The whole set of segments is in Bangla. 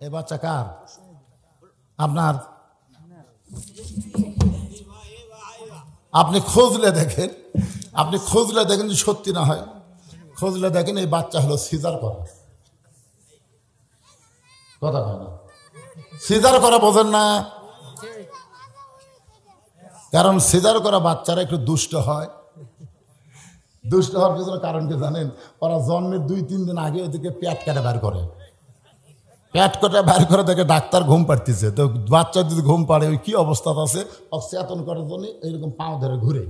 এই বাচ্চা কার? আপনার? আপনি খুঁজলে দেখেন, যে সত্যি না হয়, খুঁজলে দেখেন এই বাচ্চা হলো সিজার করা। কথা হয় না, সিজার করা বোঝেন না? কারণ সিজার করা বাচ্চারা একটু দুষ্ট হয়। দুষ্ট হওয়ার পিছনে কারণ কি জানেন? ওরা জন্মের 2-3 দিন আগে ওদিকে পেট কেটে বের করে, পেট কেটে বের করে দেখে ডাক্তার ঘুম পাড়তেছে। তো বাচ্চা যদি ঘুম পাড়ে ওই কি অবস্থা আছে, অচেতন করার জন্য এইরকম পাও ধরে ঘুরে,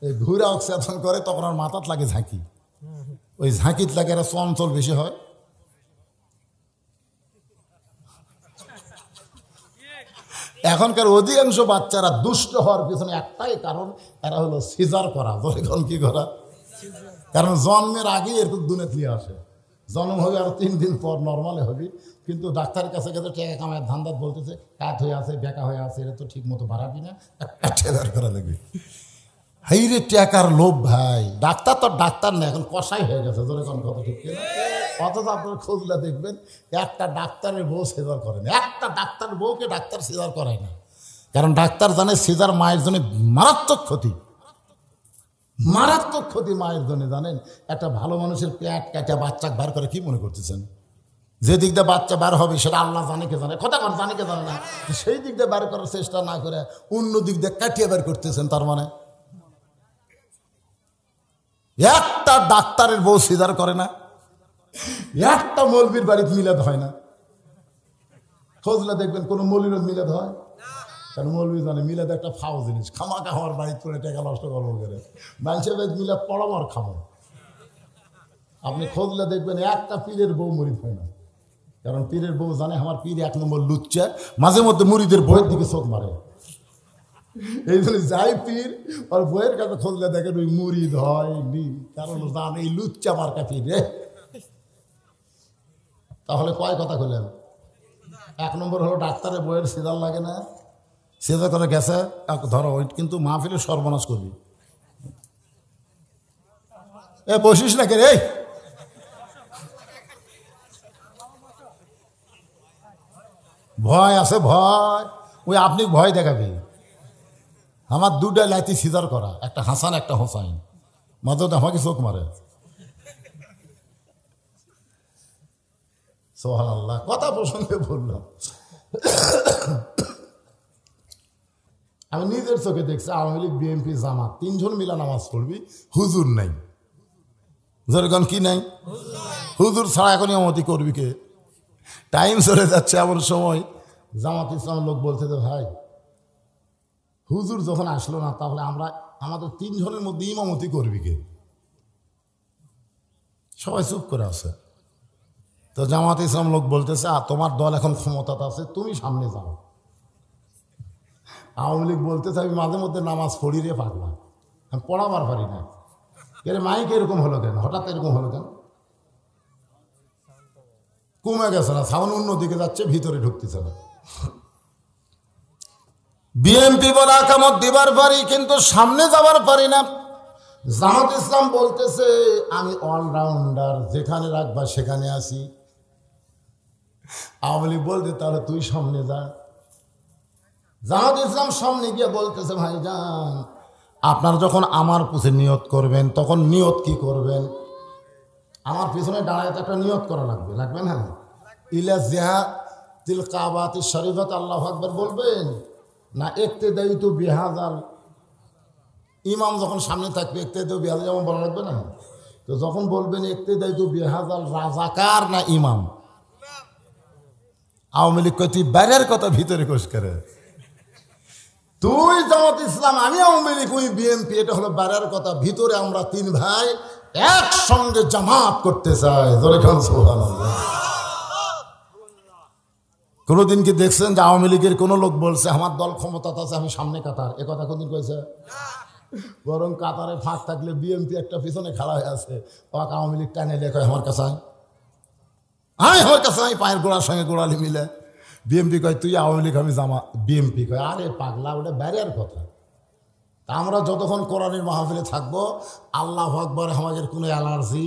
এই ঘুরে অচেতন করে, তখন আর মাথাত লাগে ঝাঁকি, ওই ঝাঁকিত লাগে এরা চঞ্চল বেশি হয়। এখনকার অধিকাংশ বাচ্চারা দুষ্ট হওয়ার পিছনে একটাই কারণ, এরা হলো সিজার করা। এখন কি করা? কারণ জন্মের আগে এরকম দুনিয়াতে আসে, জন্ম হবে আর 3 দিন পর নর্মালে হবে, কিন্তু ডাক্তারের কাছে গেছে টাকা কামায় ধান্দাত বলতেছে কাত হয়ে আছে, বেকা হয়ে আছে, এটা তো ঠিক মতো বাড়াবি না, ঠেদার করা লাগবে। হাই রে টাকার লোভ ভাই, ডাক্তার তো ডাক্তার না, এখন কষাই হয়ে গেছে। ধরে কোন কথা ঠিক কিনা? অথচ আপনার খোঁজলে দেখবেন একটা ডাক্তারের বউ সিজার করে না, একটা ডাক্তার বউকে ডাক্তার সিজার করায় না। কারণ ডাক্তার জানে সিজার মায়ের জন্য মারাত্মক ক্ষতি, মারাত্মক ক্ষতি মায়ের জন্য। জানেন, একটা ভালো মানুষের পেট কাটা বাচ্চা বার করে, কি মনে করতেছেন? যে দিক দিয়ে বাচ্চা বার হবে সেটা আল্লাহ জানে, কে জানে, কথা কর জানে কে জানে না, সেই দিক দিয়ে বার করার চেষ্টা না করে অন্য দিক দিয়ে কাটিয়ে বার করতেছেন। তার মানে একটা ডাক্তারের বউ সিজার করে না, একটা মৌলবীর বাড়িতে মিলাদ হয় না। খোঁজলে দেখবেন কোনো মৌলবীর মিলাদ হয়, কারণ মৌলবী জানে মিলাদ একটা ফাও জিনিস, খামাকা হওয়ার বাড়িতে পড়ে টাকা নষ্ট করবো করে মানুষের মিলাদ পড়াবো আর খাবো। আপনি খোঁজলে দেখবেন একটা পীরের বউ মরিদ হয় না, কারণ পীরের বউ জানে আমার পীর 1 নম্বর লুচ্চা, মাঝে মধ্যে মুরিদের বইয়ের দিকে চোখ মারে। এই জন্য যাই পীর আর বইয়ের কাছে খোঁজলে দেখেন ওই মুরিদ হয়, কারণ জানে এই লুচ্চা মার্কা পীর রে। তাহলে কয় কথা কইলেন? 1 নম্বর হলো ডাক্তারের বইয়ের সিজার লাগে না, সিজার করে গেছে ধরো, কিন্তু মাহফিলের সর্বনাশ করবি। এ বসিস না কে রে? ভয় আছে, ভয় ওই আপনি ভয় দেখাবি। আমার 2টা লাইতি সিজার করা, একটা হাসান একটা হোসাইন, মাঝে আমাকে চোখ মারে। সুবহানাল্লাহ। কথা প্রসঙ্গে বললাম, আমি নিজের চোখে দেখছি আওয়ামী লীগ, বিএনপি, জামাত 3 জন মিলা নামাজ পড়বি, হুজুর নাই। যেরকম কি নাই? হুজুর ছাড়া এখন ইমামতি করবি কে? টাইম চলে যাচ্ছে, এমন সময় জামাত ইসলামের লোক বলছে যে ভাই হুজুর যখন আসলো না, তাহলে আমাদের 3 জনের মধ্যে ইমামতি করবি কে? সবাই চুপ করে আছে। তো জামাত ইসলাম লোক বলতেছে তোমার দল এখন ক্ষমতাতে আছে, তুমি সামনে যাও। আওয়ামী লীগ বলতেছে আমি মাঝে মধ্যে নামাজ পড়ি রে পাগলা, আমি পড়াবার পারি না। মাইক এরকম হলো কেন, হঠাৎ এরকম হলো কেন? কমে গেছে না, সাউন্ড অন্যদিকে যাচ্ছে, ভিতরে ঢুকতেছে না। বিএনপি বলে আকামত দিবার পারি, কিন্তু সামনে যাবার পারি না। জামাত ইসলাম বলতেছে আমি অলরাউন্ডার, যেখানে রাখবা সেখানে আসি। আওয়ামী লীগ বলতে তাহলে তুই সামনে যা। জামাত ইসলাম সামনে গিয়ে বলতেছে ভাইজান আপনারা যখন আমার পিছনে নিয়ত করবেন, তখন নিয়ত কি করবেন? আমার পিছনে দাঁড়ায় তো একটা নিয়ত করা লাগবে, লাগবে না? ইলা জিহাদিল কাবাতিশ শরীফাত আল্লাহু আকবার বলবেন না ইক্তিদাইতু বিহাযাল? ইমাম যখন সামনে থাকবে ইক্তিদাইতু বিহাযাল যেমন বলা লাগবে না? তো যখন বলবেন ইক্তিদাইতু বিহাযাল, রাজাকার না ইমাম? আওয়ামী লীগ কয় তুই বাইরের কথা ভিতরে কোষ করে। তুই জামাত ইসলাম, আমি আওয়ামী লীগ, ওই বিএনপি, এটা হলো বাইরের কথা। ভিতরে আমরা 3 ভাই একসঙ্গে জামাত করতে চাই। সুবহানাল্লাহ। কোনদিন কি দেখছেন যে আওয়ামী লীগের কোন লোক বলছে আমার দল ক্ষমতাতে আছে আমি সামনে কাতার? এ কথা কোনদিন কইছে? বরং কাতারে ফাঁক থাকলে বিএনপি একটা পিছনে খাড়া হয়ে আছে, আওয়ামী লীগ টানে লেখা আমার কাছে আমার কাছে পায়ের গোড়ার সঙ্গে গোড়ালি মিলে। বিএনপি কয় তুই আওয়ামী লীগ, আমি জামা। বিএনপি কয় আরে পাগলা, ওটা বাইরের কথা। তা আমরা যতক্ষণ কোরআনের মাহফিলে থাকবো আল্লাহু আকবার আমাদের কোনো অ্যালার্জি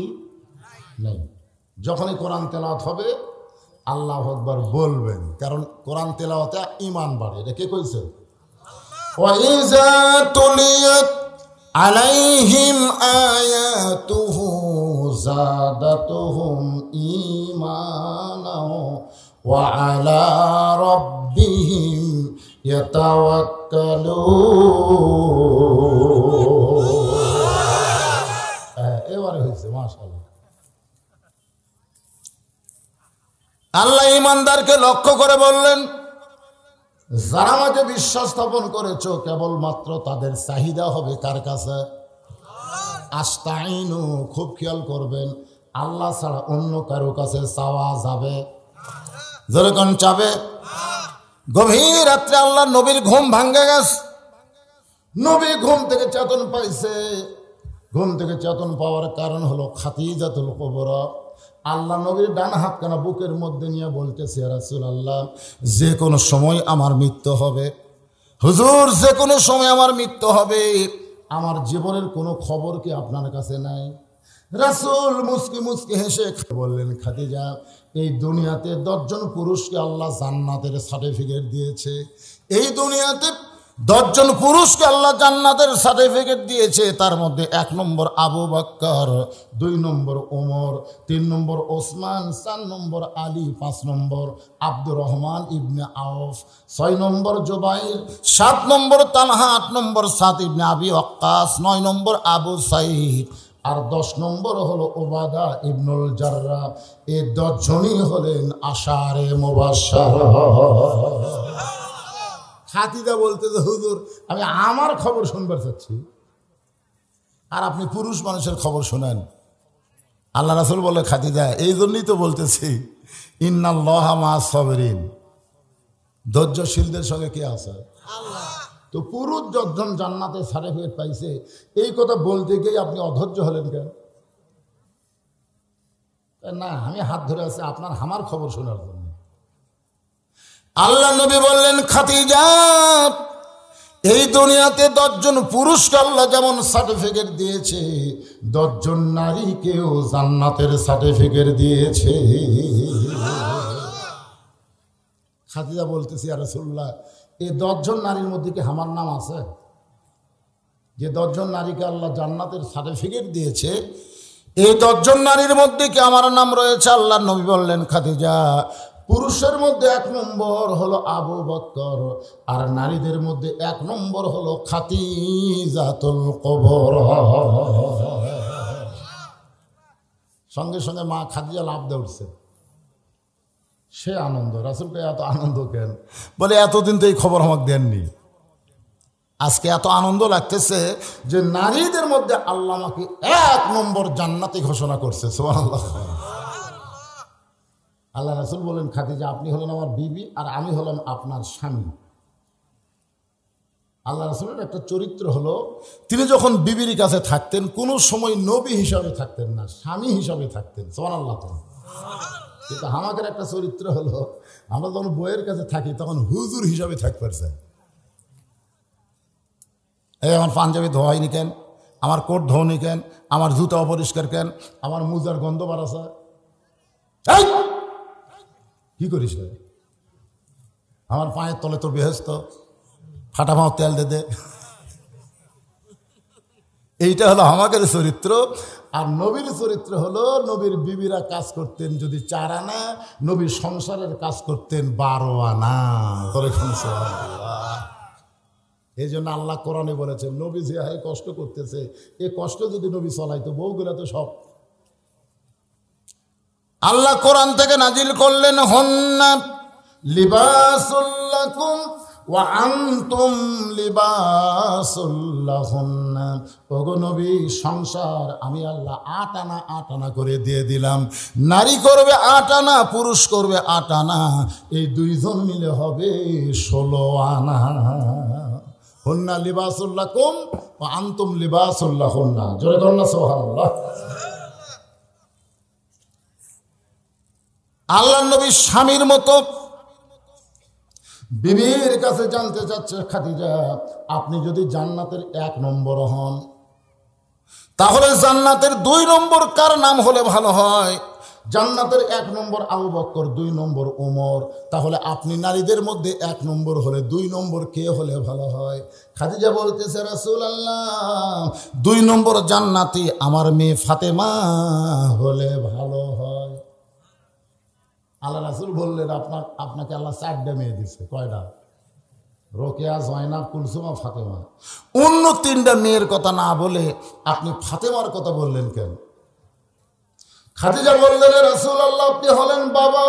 নেই। যখনই কোরআন তেলাওয়াত হবে আল্লাহু আকবার বলবেন, কারণ কোরআন তেলাওয়াতে ঈমান বাড়ে। এটা কে কইছে? ওয়া ইযা তুলিয়াত আলাইহিম আয়াতুহু যাদাতুহুম ঈমানাও ওয়া আলা রাব্বিহিম ইয়াতাওয়াক্কালুন। এবারে হয়েছে, মাশাআল্লাহ। আল্লাহ ঈমানদারকে লক্ষ্য করে বললেন, যারা আমাকে বিশ্বাস স্থাপন করেছ কেবলমাত্র তাদের চাহিদা হবে কার কাছে? আস্তাইনু, খুব খেয়াল করবেন, আল্লাহ ছাড়া অন্য কারো কাছে চাওয়া যাবে? যেরকম চাবে। গভীর রাত্রে আল্লাহ নবীর ঘুম ভাঙ্গে গেছে। নবী ঘুম থেকে চেতন পাইছে। ঘুম থেকে চেতন পাওয়ার কারণ হলো খাদিজাতুল কুবরা আল্লাহ নবীর ডান হাতখানা বুকের মধ্যে নিয়ে বলতেছে, ইয়া রাসূলুল্লাহ, যে কোনো সময় আমার মৃত্যু হবে। হুজুর, যে কোনো সময় আমার মৃত্যু হবে, আমার জীবনের কোনো খবর কি আপনার কাছে নাই? রাসূল মুস্কি মুস্কি হেসে বললেন, খাদিজা, এই দুনিয়াতে 10 জন পুরুষকে আল্লাহ জান্নাতের সার্টিফিকেট দিয়েছে। এই দুনিয়াতে 10 জন পুরুষকে আল্লাহ জান্নাতের সার্টিফিকেট দিয়েছে। তার মধ্যে 1 নম্বর আবু বকর, 2 নম্বর ওমর, 3 নম্বর ওসমান, 4 নম্বর আলী, 5 নম্বর আব্দুর রহমান ইবনে আউফ, 6 নম্বর জুবাইর, 7 নম্বর তালহা, 8 নম্বর সাদ ইবনে আবি ওয়াক্কাস, 9 নম্বর আবু সাঈদ, আর 10 নম্বর হলো উবাদা ইবনুল জাররাহ। এই 10 জনই হলেন আশারে মুবাশশারা। খাদিজা বলতেছে, হুজুর, আমি আমার খবর শুনবার চাচ্ছি, আর আপনি পুরুষ মানুষের খবর শোনেন। আল্লাহ রাসূল বলে, খাদিজা, এই জন্যই তো বলতেছি, ইন্নাল্লাহা মা'আস সাবিরিন, ধৈর্যশীলদের সঙ্গে কে আছে? আল্লাহ। তো পুরুষ 10 জন জান্নাতে সার্টিফিকেট পাইছে, এই কথা বলতে গিয়ে আপনি অধৈর্য হলেন কেন? না, আমি হাত ধরে আছি আপনার আমার খবর শোনার জন্য। আল্লাহ নবী বললেন, খাদিজা, এই দুনিয়াতে 10 জন পুরুষকে আল্লাহ যেমন সার্টিফিকেট দিয়েছে, 10 জন নারীকেও জান্নাতের সার্টিফিকেট দিয়েছে। খাদিজা বলতেছি, ইয়া রাসূলুল্লাহ, এই 10 জন নারীর মধ্যে কি আমার নাম আছে? যে 10 জন নারীকে আল্লাহ জান্নাতের সার্টিফিকেট দিয়েছে, এই 10 জন নারীর মধ্যে কি আমার নাম রয়েছে? আল্লাহ নবী বললেন, খাদিজা, পুরুষের মধ্যে 1 নম্বর হলো আবু বকর, আর নারীদের মধ্যে 1 নম্বর হলো খাদিজাতুল কুবরা। সঙ্গে সঙ্গে মা খাদিজা লাফ দিয়ে উঠছে। সে আনন্দ। রাসূলকে এত আনন্দ কেন? বলে, এতদিন তো এই খবর আমাকে দেননি, আজকে এত আনন্দ লাগতেছে যে নারীদের মধ্যে আল্লাহ আমাকে 1 নম্বর জান্নাতি ঘোষণা করছে। সুবহানাল্লাহ। আল্লাহ রাসূল বলেন, খাদিজা, আপনি হলেন আমার বিবি, আর আমি হলাম আপনার স্বামী। আল্লাহ রাসূলের একটা চরিত্র হলো, তিনি যখন বিবির কাছে থাকতেন কোনো সময় নবী হিসাবে থাকতেন না, স্বামী হিসাবে থাকতেন। সুবহানাল্লাহ। কিন্তু আমাদের একটা চরিত্র হলো, আমরা যখন বইয়ের কাছে থাকি তখন হুজুর হিসাবে থাকতে পারছে। এই আমার পাঞ্জাবি ধোয়াইনি কেন, আমার কোট ধোয়নি কেন, আমার জুতা অপরিষ্কার কেন, আমার মুজার গন্ধ বাড়াছে, কি করিস রে? আমার পায়ের তলে তোর বেহেস্ত, ফাটা পাও তেল দে দে। এইটা হলো আমাদের চরিত্র। আর নবীর চরিত্র হলো, নবীর বিবিরা কাজ করতেন যদি 4 আনা, নবীর সংসারের কাজ করতেন 12 আনা। এই জন্য আল্লাহ কোরআনে বলেছেন, নবী যে হারে কষ্ট করতেছে, এই কষ্ট যদি নবী চলাইতো, বউগুলা তো সব। আল্লাহ কোরআন থেকে নাজিল করলেন, হুন্না লিবাসুল লাকুম ওয়া আনতুম লিবাসুল লাহুন্না। ওগো নবী, সংসার আমি আল্লাহ 8 আনা 8 আনা করে দিয়ে দিলাম। নারী করবে 8 আনা, পুরুষ করবে 8 আনা, এই 2 জন মিলে হবে 16 আনা। হুন্না লিবাসুল লাকুম ওয়া আনতুম লিবাসুল লাহুন্না। জোরে বলুন না সুবহানাল্লাহ। আল্লাহ নবী স্বামীর মতো বিবির কাছে জানতে চাচ্ছে, খাদিজা, আপনি যদি জান্নাতের 1 নম্বর হন, তাহলে জান্নাতের 2 নম্বর কার নাম হলে ভালো হয়? জান্নাতের 1 নম্বর আবু বকর, 2 নম্বর ওমর। তাহলে আপনি নারীদের মধ্যে 1 নম্বর হলে 2 নম্বর কে হলে ভালো হয়? খাদিজা বলতেছে, রাসূলুল্লাহ 2 নম্বর জান্নাতি আমার মেয়ে ফাতেমা হলে ভালো হয়। আল্লাহ রাসূল বললেন, আপনাকে আল্লাহ 4টা মেয়ে দিচ্ছে। কয়টা? রোকেয়া, জয়নাব, কুলসুমা, ফাতেমা। অন্য 3টা মেয়ের কথা না বলে আপনি ফাতেমার কথা বললেন কেন? খাদিজা বললেন, রাসূলুল্লাহ আপনি হলেন বাবা,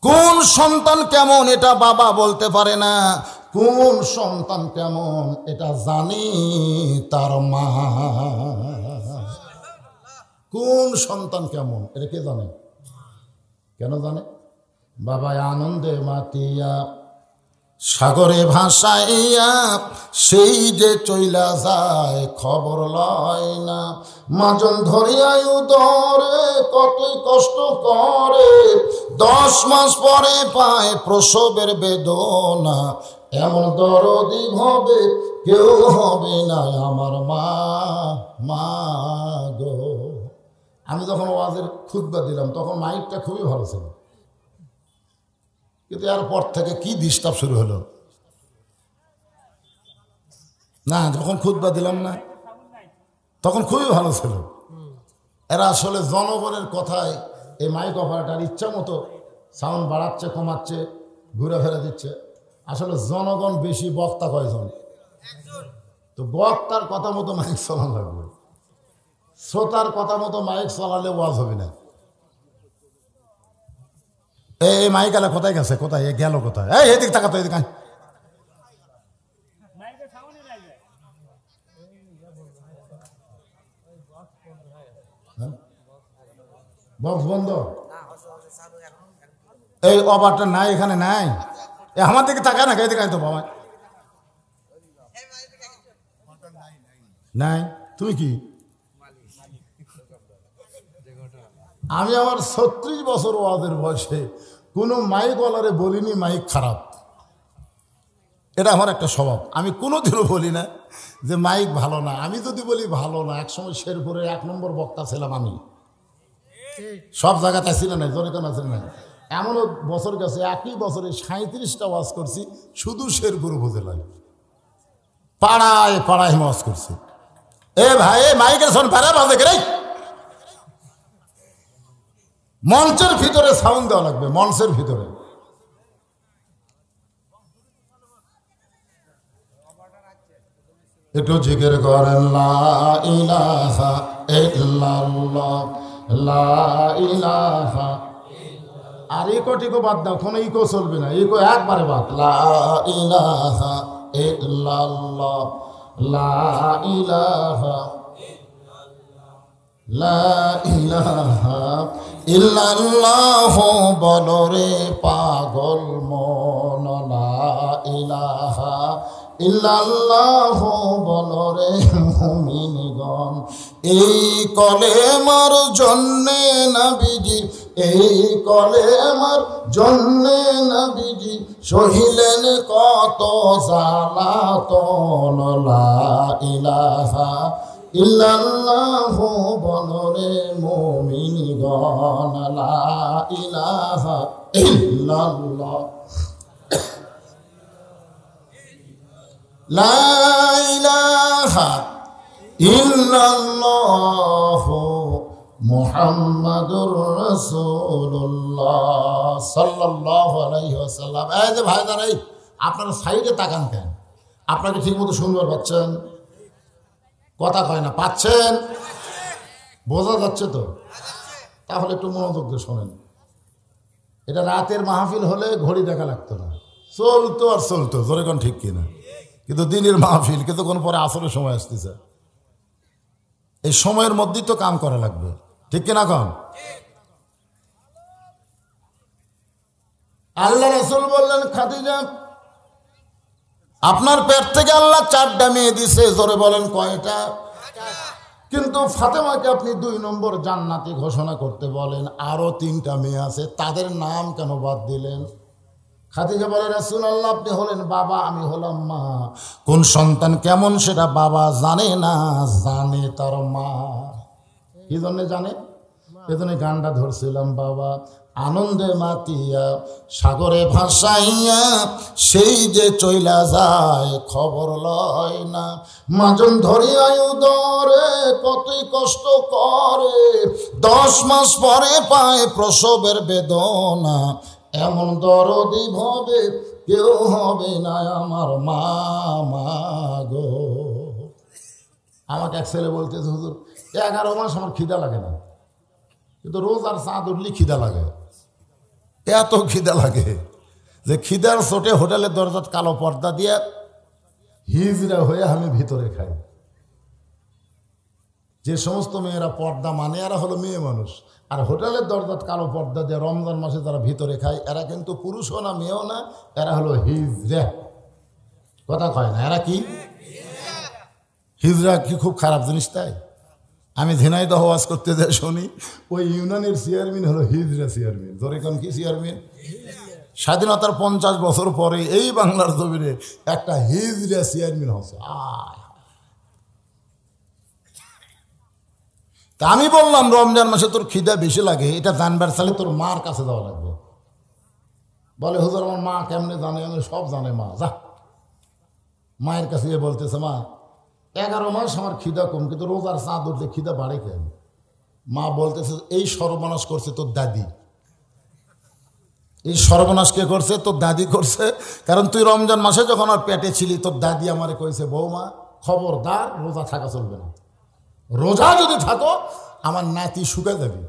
কোন সন্তান কেমন এটা বাবা বলতে পারে না, কোন সন্তান কেমন এটা জানি তার মা। কোন সন্তান কেমন এটা কে জানে? কেন জানে? বাবা আনন্দে মাতিয়া সাগরে ভাসাইয়া সেই যে চইলা যায় খবর লয় না, মাজন ধরিয়াই উদরে কতই কষ্ট করে, 10 মাস পরে পায় প্রসবের বেদনা, এমন দরদি হবে কেউ হবে না আমার মা। মা গো, আমি যখন ওয়াজের খুতবা দিলাম তখন মাইকটা খুবই ভালো ছিল, কিন্তু এরপর থেকে কি ডিস্টার্ব শুরু হলো না। যখন খুতবা দিলাম না তখন খুবই ভালো ছিল। এরা আসলে জনগণের কথায় এই মাইক অপারেটর ইচ্ছা মতো সাউন্ড বাড়াচ্ছে, কমাচ্ছে, ঘুরে ফেরে দিচ্ছে। আসলে জনগণ বেশি, বক্তা কয়জন? তো বক্তার কথা মতো মাইক চালানো লাগবে, শ্রোতার কথা মতো মাইক চালালে ওয়াজ হবে না। এই মাইক আলা কোথায় গেছে? কোথায় গেল? কোথায়? এই এদিক তাকাতো, এদিক বক্স বন্ধ। এই অবারটা নাই, এখানে নাই। আমার দিকে তাকায় না, এদিকে তো বাবা নাই। তুমি কি? আমি আমার 36 বছর ওয়াজের বয়সে কোনো মাইকওয়ালারে বলিনি মাইক খারাপ। এটা আমার একটা স্বভাব। আমি কোনোদিনও বলি না যে মাইক ভালো না। আমি যদি বলি ভালো না, একসময় শেরপুরে 1 নম্বর বক্তা ছিলাম আমি, সব জায়গাতে ছিল না, জোরে কেন ছিল না। এমনও বছর গেছে, একই বছরে 37টা ওয়াজ করছি শুধু শেরপুর উপজেলায়, পাড়ায় পাড়ায় ওয়াজ করছি। এ ভাই মাইকের শোন পাড়া বাজে রে, মঞ্চের ভিতরে সাউন্ড দেওয়া লাগবে, মঞ্চের ভিতরে। একটু জিকির করেন লা ইলাহা ইল্লাল্লাহ, লা ইলাহা। আর ইকো টিকো বাদ দাও, কোনো ইকো চলবে না, ইকো একবারে বাদ। লা ইলাহা ইল্লাল্লাহ, লা ইলাহা, লা ইলাহা ইল্লাল্লাহ বলো রে পাগল মন, লা ইলাহা ইল্লাল্লাহ বলো রে মুমিনগণ। এই কলেমার জন্যে নবীজি, এই কলেমার জন্যে নবীজি সহিলেন কত জালাতন, লা ইলাহা ইল্লাল্লাহ বলো রে মুমিনগণ, লা ইলাহা ইল্লাল্লাহ, লা ইলাহা ইল্লাল্লাহ মুহাম্মাদুর রাসূলুল্লাহ সাল্লাল্লাহু আলাইহি ওয়াসাল্লাম। এই যে ভাইজান, এই আপনারা সাইডে তাকান কেন? আপনাকে ঠিক মতো শুনবার পাচ্ছেন? কথা কয় না, পাচ্ছেন? বোঝা যাচ্ছে তো? তাহলে একটু মনোযোগ দিয়ে শোনেন। এটা রাতের মাহফিল হলে ঘড়ি দেখা লাগতো না, চলতো আর চলতো, জোরে কোন ঠিক কিনা? কিন্তু দিনের মাহফিল, কিন্তু কোন পরে আসরের সময় আসতেছে, এই সময়ের মধ্যেই তো কাম করা লাগবে, ঠিক কিনা? কন আল্লাহ রাসূল বললেন, খাদিজা আপনার পেট থেকে আল্লাহ 4টা মেয়ে দিছে। জোরে বলেন কয়টা? কিন্তু ফাতেমাকে আপনি 2 নম্বর জান্নাতি ঘোষণা করতে বলেন, আরো 3টা মেয়ে আছে, তাদের নাম কেন বাদ দিলেন? খাদিজা বলে, রাসূলুল্লাহ আপনি হলেন বাবা, আমি হলাম মা। কোন সন্তান কেমন সেটা বাবা জানে না, জানে তার মা। কি জন্য জানে? এজন্য গানটা ধরছিলাম, বাবা আনন্দে মাতিয়া সাগরে ভাসাইয়া সেই যে চইলা যায় খবর লয় না, মাজন ধরিয়ায় উদরে কতই কষ্ট করে, 10 মাস পরে পায় প্রসবের বেদনা, এমন দরদি ভবে কেউ হবে না আমার মা গো। আমাকে এক ছেলে বলতেছে, হুজুর 11 মাস আমার খিদা লাগে না, কিন্তু রোজ আর চাঁদ উঠলি খিদা লাগে, এত খিদা লাগে যে খিদার চোটে হোটেলের দরজাত কালো পর্দা দিয়ে হিজড়া হয়ে আমি ভিতরে খাই। যে সমস্ত মেয়েরা পর্দা মানে এরা হলো মেয়ে মানুষ, আর হোটেলের দরজাত কালো পর্দা দিয়ে রমজান মাসে যারা ভিতরে খায় এরা কিন্তু পুরুষও না মেয়েও না, এরা হলো হিজড়া। কথা কয় না, এরা কি হিজড়া? কি খুব খারাপ জিনিস তাই? আমি ঝিনাইদহ ওয়াজ করতে যাই শুনি ওই ইউনিয়নের চেয়ারম্যান হলো হিজড়া চেয়ারম্যান। ধরে কোন কি চেয়ারম্যান? স্বাধীনতার 50 বছর পরে এই বাংলার জমিনে একটা হিজড়া চেয়ারম্যান হচ্ছে। তা আমি বললাম, রমজান মাসে তোর খিদা বেশি লাগে, এটা জানবার চাইলে তোর মার কাছে যাওয়া লাগবে। বলে হুজুর আমার মা কেমনে জানে? আমি সব জানে মা। যা মায়ের কাছে গিয়ে বলতেছে, মা 11 মাস আমার খিদা কম, কিন্তু রোজার চাঁদ উঠলে খিদা বাড়ে কেন? মা বলতেছে, এই সর্বনাশ করছে তোর দাদি। এই সর্বনাশ কে করছে? তোর দাদি করছে। কারণ তুই রমজান মাসে যখন আর পেটে ছিলি, তোর দাদি আমারে কইছে, বৌমা খবরদার রোজা থাকা চলবে না, রোজা যদি থাকো আমার নাতি শুকে যাবে,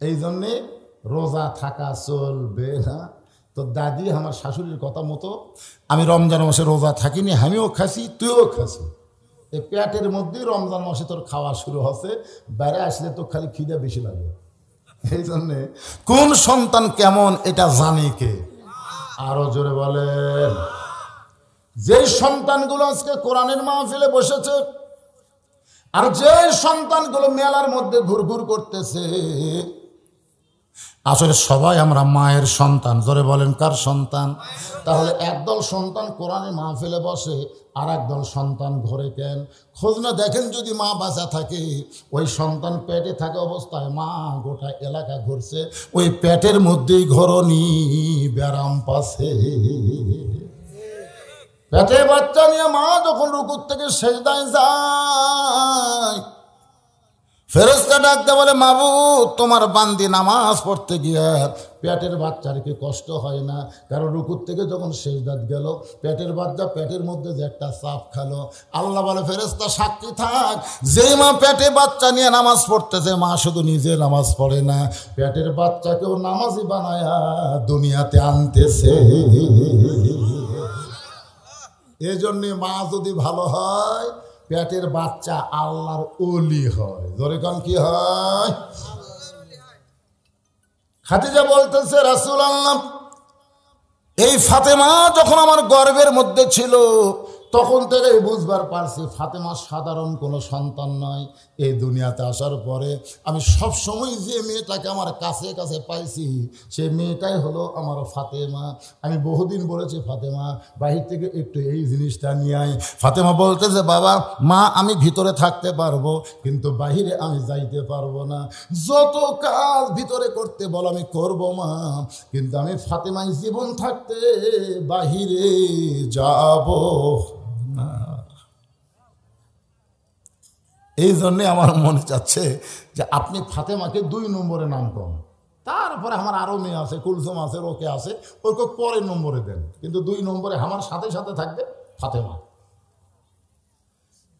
এই জন্যে রোজা থাকা চলবে না। তো দাদি আমার শাশুড়ির কথা মতো আমি রমজান মাসে রোজা থাকিনি, আমিও খাসি তুইও খাসি, এই পেটের মধ্যেই রমজান মাসে তোর খাওয়া শুরু হচ্ছে, বাইরে আসলে তো খালি খিদে বেশি লাগে। এই জন্যে কোন সন্তান কেমন এটা জানে কে? আরো জোরে বলেন। যে সন্তানগুলো আজকে কোরআনের মাহফিলে বসেছে, আর যে সন্তানগুলো মেলার মধ্যে ঘুরঘুর করতেছে, আসলে সবাই আমরা মায়ের সন্তান। জোরে বলেন, কার সন্তান? তাহলে একদল সন্তান কোরআনের মাহফিলে বসে, আর একদল সন্তান ঘরে কেন? খোঁজ না দেখেন, যদি মা বাঁচা থাকে, ওই সন্তান পেটে থাকা অবস্থায় মা গোটা এলাকা ঘুরছে, ওই পেটের মধ্যেই ঘরনি ব্যারাম পাশে। পেটে বাচ্চা নিয়ে মা যখন রুকুর থেকে সেজদায় যায়, ফেরেশতা ডাকতে বলে, মাবুদ তোমার বান্দি নামাজ পড়তে গিয়ে পেটের বাচ্চার কি কষ্ট হয় না? কারণ রুকুর থেকে যখন সেজদাত গেল, পেটের বাচ্চা পেটের মধ্যে যে একটা চাপ খালো, আল্লাহ বলে, ফেরেশতা সাক্ষী থাক, যেই মা পেটে বাচ্চা নিয়ে নামাজ পড়তেছে, মা শুধু নিজে নামাজ পড়ে না, পেটের বাচ্চাকেও নামাজি বানায়া দুনিয়াতে আনতেছে। এজন্যে মা যদি ভালো হয়, পেটের বাচ্চা আল্লাহর ওলি হয়। ধরে কোন কি হয়? খাদিজা বলতেছে, রাসূলুল্লাহ এই ফাতেমা যখন আমার গর্ভের মধ্যে ছিল, তখন থেকে বুঝবার পারছি ফাতেমা সাধারণ কোনো সন্তান নয়। এই দুনিয়াতে আসার পরে আমি সব সময় যে মেয়েটাকে আমার কাছে কাছে পাইছি, সেই মেয়েটাই হলো আমার ফাতেমা। আমি বহুদিন বলেছি, ফাতেমা বাহির থেকে একটু এই জিনিসটা নিয়ে আয়। ফাতেমা বলতেছে, বাবা মা আমি ভিতরে থাকতে পারবো, কিন্তু বাহিরে আমি যাইতে পারবো না। যত কাজ ভিতরে করতে বল আমি করব মা, কিন্তু আমি ফাতেমাই জীবন থাকতে বাহিরে যাব না। এই জন্যে আমার মনে চাচ্ছে যে আপনি ফাতেমাকে 2 নম্বরে নাম কম, তারপরে আমার আরো মেয়ে আছে, কুলসুম আছে, রোকে আছে, ওকে পরের নম্বরে দেন, কিন্তু 2 নম্বরে আমার সাথে সাথে থাকবে ফাতেমা।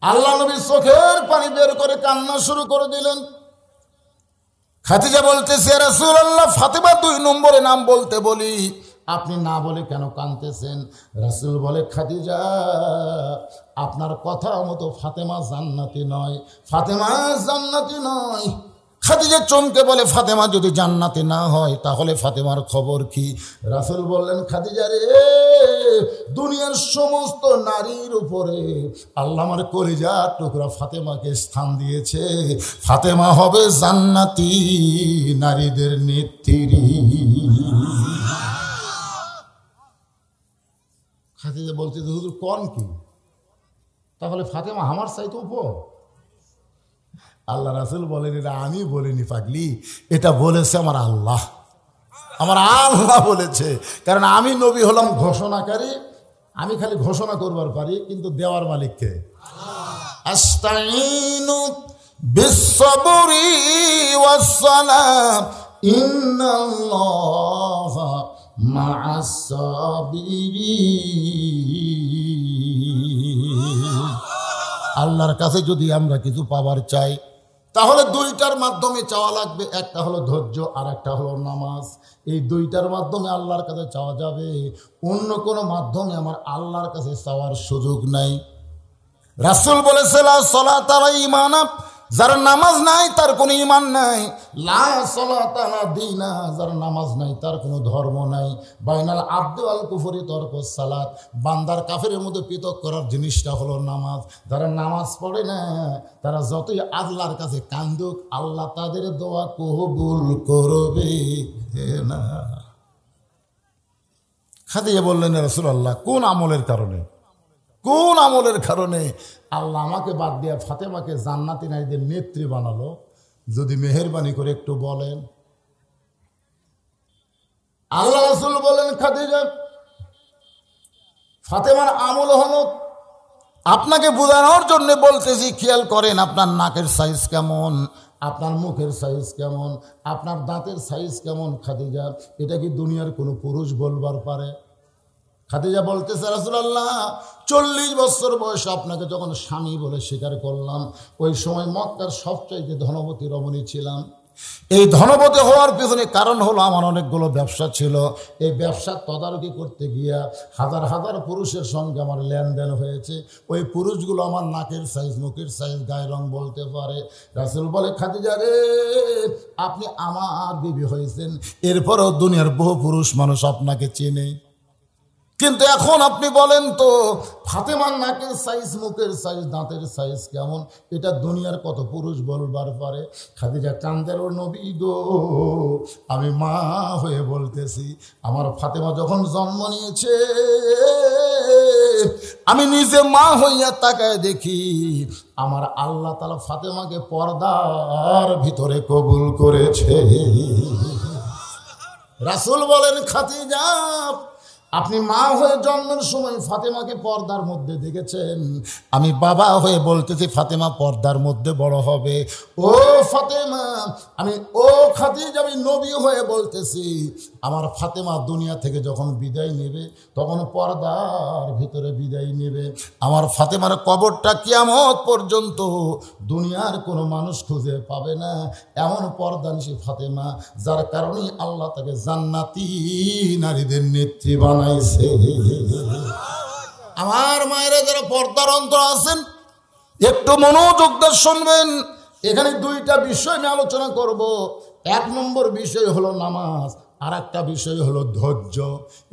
আল্লাহ নবী চোখের পানি বের করে কান্না শুরু করে দিলেন। খাদিজা বলতেছে, রাসূলুল্লাহ ফাতেমা 2 নম্বরে নাম বলতে বলি, আপনি না বলে কেন কাঁদতেছেন? রাসূল বলে, খাদিজা আপনার কথা মতো ফাতেমা জান্নাতি নয়, ফাতেমা জান্নাতি নয়। খাদিজা চমকে বলে, ফাতেমা যদি জান্নাতি না হয় তাহলে ফাতেমার খবর কি? রাসূল বললেন, খাদিজা রে, দুনিয়ার সমস্ত নারীর উপরে আল্লাহ আমার কলিজার টুকরা ফাতেমাকে স্থান দিয়েছে। ফাতেমা হবে জান্নাতি নারীদের নেত্রী। খাদিজা বলছে, হুজুর কোন কি? তাহলে ফাতেমা আমার চাইতে উপর? আল্লাহ রাসূল বলেন, এটা আমি বলিনি পাগলি, এটা বলেছে আমার আল্লাহ। আমার আল্লাহ বলেছে, কারণ আমি নবী হলাম ঘোষণাকারী, আমি খালি ঘোষণা করবার পারি, কিন্তু দেওয়ার মালিককে। আস্তাইনু বিসসবরি ওয়াসসালাম ইন্নাল্লাহা মা'আস সাবিরিন। আল্লাহর কাছে যদি আমরা কিছু পাবার চাই, তাহলে দুইটার মাধ্যমে চাওয়া লাগবে। একটা হলো ধৈর্য, আর একটা হলো নামাজ। এই দুইটার মাধ্যমে আল্লাহর কাছে চাওয়া যাবে, অন্য কোনো মাধ্যমে আমার আল্লাহর কাছে চাওয়ার সুযোগ নাই। রাসূল বলেছে, লা সালাতা লা ঈমান, যার নামাজ নাই তার কোনো ঈমান নাই। লা সালাতা লা দীনা, যার নামাজ নাই তার কোনো ধর্ম নাই। বাইনাল আবদি ওয়াল কুফরি তরকুস সালাত, বান্দার কাফেরের মধ্যে পৃথক করার জিনিসটা হলো নামাজ। যারা নামাজ পড়ে না, তারা যতই আল্লাহর কাছে কান্দুক, আল্লাহ তাদের দোয়া কবুল করবে না। খাদিজা বললেন, রাসূলুল্লাহ, কোন আমলের কারণে, কোন আমলের কারণে আল্লাহ আমাকে বাদ দিয়ে ফাতেমাকে জান্নাতি নারীদের নেত্রী বানালো? যদি মেহেরবানি করে একটু বলেন। আল্লাহ রাসূল বলেন, খাদিজা, ফাতেমার আমল হলো, আপনাকে বোঝানোর জন্য বলতেছি, খেয়াল করেন আপনার নাকের সাইজ কেমন, আপনার মুখের সাইজ কেমন, আপনার দাঁতের সাইজ কেমন। খাদিজা, এটা কি দুনিয়ার কোনো পুরুষ বলবার পারে? খাদিজা বলতেছে, রাসূলুল্লাহ, 40 বছর বয়সে আপনাকে যখন স্বামী বলে স্বীকার করলাম, ওই সময় মক্কার সবচাইতে ধনবতী রমণী ছিলাম। এই ধনবতী হওয়ার পিছনে কারণ হলো আমার অনেকগুলো ব্যবসা ছিল। এই ব্যবসার তদারকি করতে গিয়া হাজার হাজার পুরুষের সঙ্গে আমার লেনদেন হয়েছে। ওই পুরুষগুলো আমার নাকের সাইজ, মুখের সাইজ, গায়ের রং বলতে পারে। রাসূল বলে, খাদিজা রে, আপনি আমার বিবি হয়েছেন, এরপরও দুনিয়ার বহু পুরুষ মানুষ আপনাকে চেনে, কিন্তু এখন আপনি বলেন তো, ফাতেমার নাকের সাইজ, মুখের সাইজ, দাঁতের সাইজ কেমন, এটা দুনিয়ার কত পুরুষ বলবার পারে? খাদিজা কান্দের, নবী গো, আমি মা হয়ে বলতেছি, আমার ফাতেমা যখন জন্ম নিয়েছে, আমি নিজে মা হইয়া তাকায় দেখি, আমার আল্লাহ তাআলা ফাতেমাকে পর্দার ভিতরে কবুল করেছে। রাসূল বলেন, খাদিজা, আপনি মা হয়ে জন্মের সময় ফাতেমাকে পর্দার মধ্যে দেখেছেন, আমি বাবা হয়ে বলতেছি ফাতেমা পর্দার মধ্যে বড় হবে। ও ফাতেমা, ও খাদিজা, আমি নবী হয়ে বলতেছি, আমার ফাতেমা দুনিয়া থেকে যখন বিদায় নেবে, তখন পর্দার ভিতরে বিদায় নেবে। আমার ফাতেমার কবরটা কিয়ামত পর্যন্ত দুনিয়ার কোনো মানুষ খুঁজে পাবে না, এমন পর্দানিশী ফাতেমা, যার কারণে আল্লাহ তাকে জান্নাতি নারীদের নেত্রী বানাইছে। আমার মায়েরা যারা পর্দার অন্তর আছেন, একটু মনোযোগ দিয়ে শুনবেন। এখানে দুইটা বিষয় আমি আলোচনা করব। এক নম্বর বিষয় হলো নামাজ, আর একটা বিষয় হলো ধৈর্য।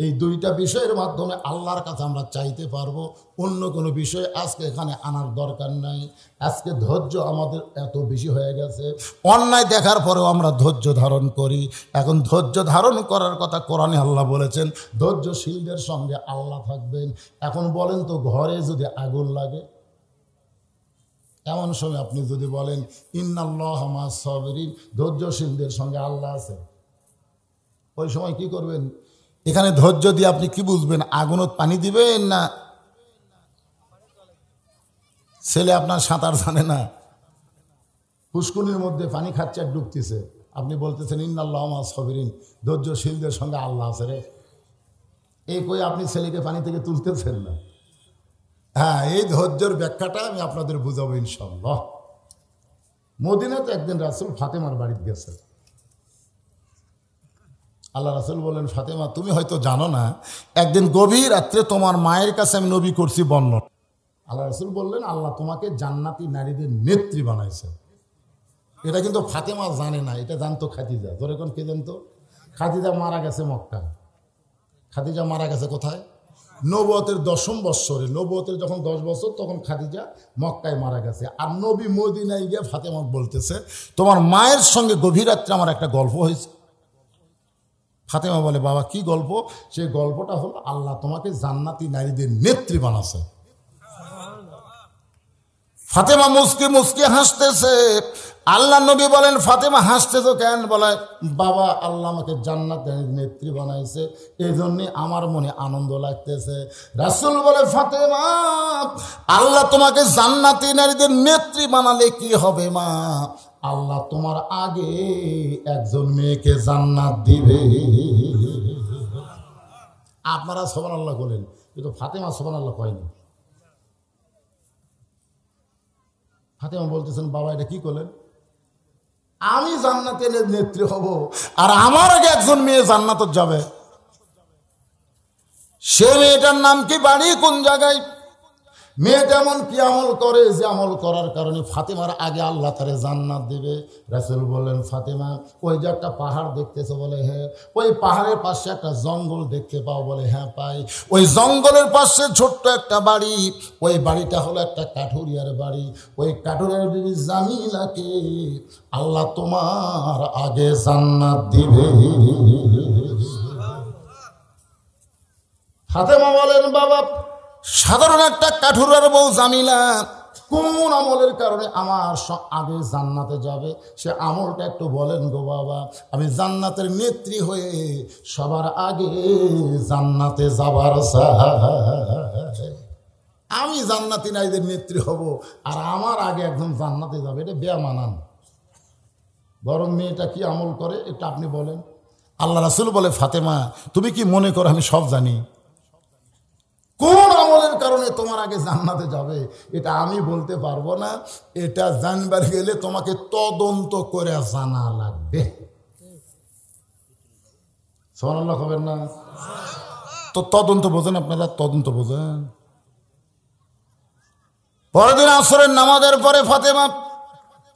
এই দুইটা বিষয়ের মাধ্যমে আল্লাহর কাছে আমরা চাইতে পারবো, অন্য কোনো বিষয় আজকে এখানে আনার দরকার নাই। আজকে ধৈর্য আমাদের এত বেশি হয়ে গেছে, অন্যায় দেখার পরেও আমরা ধৈর্য ধারণ করি। এখন ধৈর্য ধারণ করার কথা কোরআনে আল্লাহ বলেছেন, ধৈর্যশীলদের সঙ্গে আল্লাহ থাকবেন। এখন বলেন তো, ঘরে যদি আগুন লাগে, এমন সময় আপনি যদি বলেন ইন্নাল্লাহা মা'আস সাবিরিন, ধৈর্যশীলদের সঙ্গে আল্লাহ আছে, ওই সময় কি করবেন? এখানে ধৈর্য দিয়ে আপনি কি বুঝবেন? আগুনত পানি দিবেন না ছেলে আপনার সাঁতার জানে না, পুষ্কুনির মধ্যে পানি খাচ্ছে আর ডুবতেছে, আপনি বলতেছেন ইন্নাল্লাহা মা'আস সাবিরিন, ধৈর্যশীলদের সঙ্গে আল্লাহ আছে রে। এই কই আপনি ছেলেকে পানি থেকে তুলতেছেন না। হ্যাঁ, এই ধৈর্যের ব্যাখ্যাটা আমি আপনাদের বুঝাবো ইনশাআল্লাহ। মদিনাতে একদিন রাসূল ফাতেমার বাড়িতে গেছে। আল্লাহ রাসূল বললেন, ফাতেমা, তুমি হয়তো জানো না, একদিন গভীর রাত্রে তোমার মায়ের কাছে আমি নবী করছি বর্ণনা। আল্লাহ রাসূল বললেন, আল্লাহ তোমাকে জান্নাতি নারীদের নেত্রী বানাইছে। এটা কিন্তু ফাতেমা জানে না, এটা জানতো খাদিজা। ধরে কোন কে জানতো? খাদিজা মারা গেছে মক্কা। খাদিজা মারা গেছে কোথায়? নবুয়তের 10ম বৎসরে। নবুয়তের যখন 10 বছর, তখন খাদিজা মক্কায় মারা গেছে। আর নবী মদিনায় গিয়ে ফাতেমা বলতেছে, তোমার মায়ের সঙ্গে গভীর রাত্রে আমার একটা গল্প হয়েছে। ফাতেমা বলে, বাবা কি গল্প? সেই গল্পটা হলো, আল্লাহ তোমাকে জান্নাতি নারীদের নেত্রী বানাছে। ফাতেমা মুস্কি মুস্কি হাসতেছে। আল্লাহ নবী বলেন, ফাতেমা হাসতেছো কেন? বলে, বাবা আল্লাহ আমাকে জান্নাতের নেত্রী বানাইছে, এই জন্যে আমার মনে আনন্দ লাগতেছে। রাসূল বলে, ফাতেমা আল্লাহ তোমাকে জান্নাতি নারীদের নেত্রী বানালে কি হবে মা? আল্লাহ তোমার আগে একজন মেয়েকে জান্নাত দিবে। আপনারা সুবহানাল্লাহ বলেন, কিন্তু ফাতেমা সুবহানাল্লাহ কয়নি। ফাতেমা বলতেছেন, বাবা এটা কি করলেন? আমি জান্নাতের নেত্রী হব আর আমার আগে একজন মেয়ে জান্নাতে যাবে। সে মেয়েটার নাম কি, বাড়ি কোন জায়গায়? মেয়েটা এমন কি আমল করে যে আমল করার কারণে ফাতেমার আগে আল্লাহ তারে জান্নাত দিবে? রাসূল বললেন, ফাতেমা ওই যে একটা পাহাড় দেখতেছো? বলে হ্যাঁ। ওই পাহাড়ের পাশে একটা জঙ্গল দেখতে পাও? বলে হ্যাঁ পাই। ওই জঙ্গলের পাশে ছোট্ট একটা বাড়ি, ওই বাড়িটা হলো একটা কাঠুরিয়ার বাড়ি। ওই কাঠুরিয়ার বিবি জামিলাকে আল্লাহ তোমার আগে জান্নাত দিবে। ফাতেমা বলেন, বাবা সাধারণ একটা কাঠুরার বউ জামিলা কোন আমলের কারণে আমার আগে জান্নাতে যাবে? সে আমলটা একটু বলেন গো বাবা, আমি জান্নাতের নেত্রী হয়ে সবার আগে জান্নাতে যাবার চাই। আমি জান্নাতি নারীদের নেত্রী হব আর আমার আগে একদম জান্নাতে যাবে, এটা বেমানান। বরং মেয়েটা কি আমল করে এটা আপনি বলেন। আল্লাহ রাসূল বলে, ফাতেমা তুমি কি মনে করো আমি সব জানি? কোন আমলের কারণে তোমার আগে জান্নাতে যাবে এটা আমি বলতে পারবো না। এটা জানবার গেলে তোমাকে তদন্ত করে জানা লাগবে। সুবহানাল্লাহ হবেন না? তো তদন্ত বোঝেন আপনারা? তদন্ত বোঝেন? পরের দিন আসরের নামাজের পরে ফাতেমা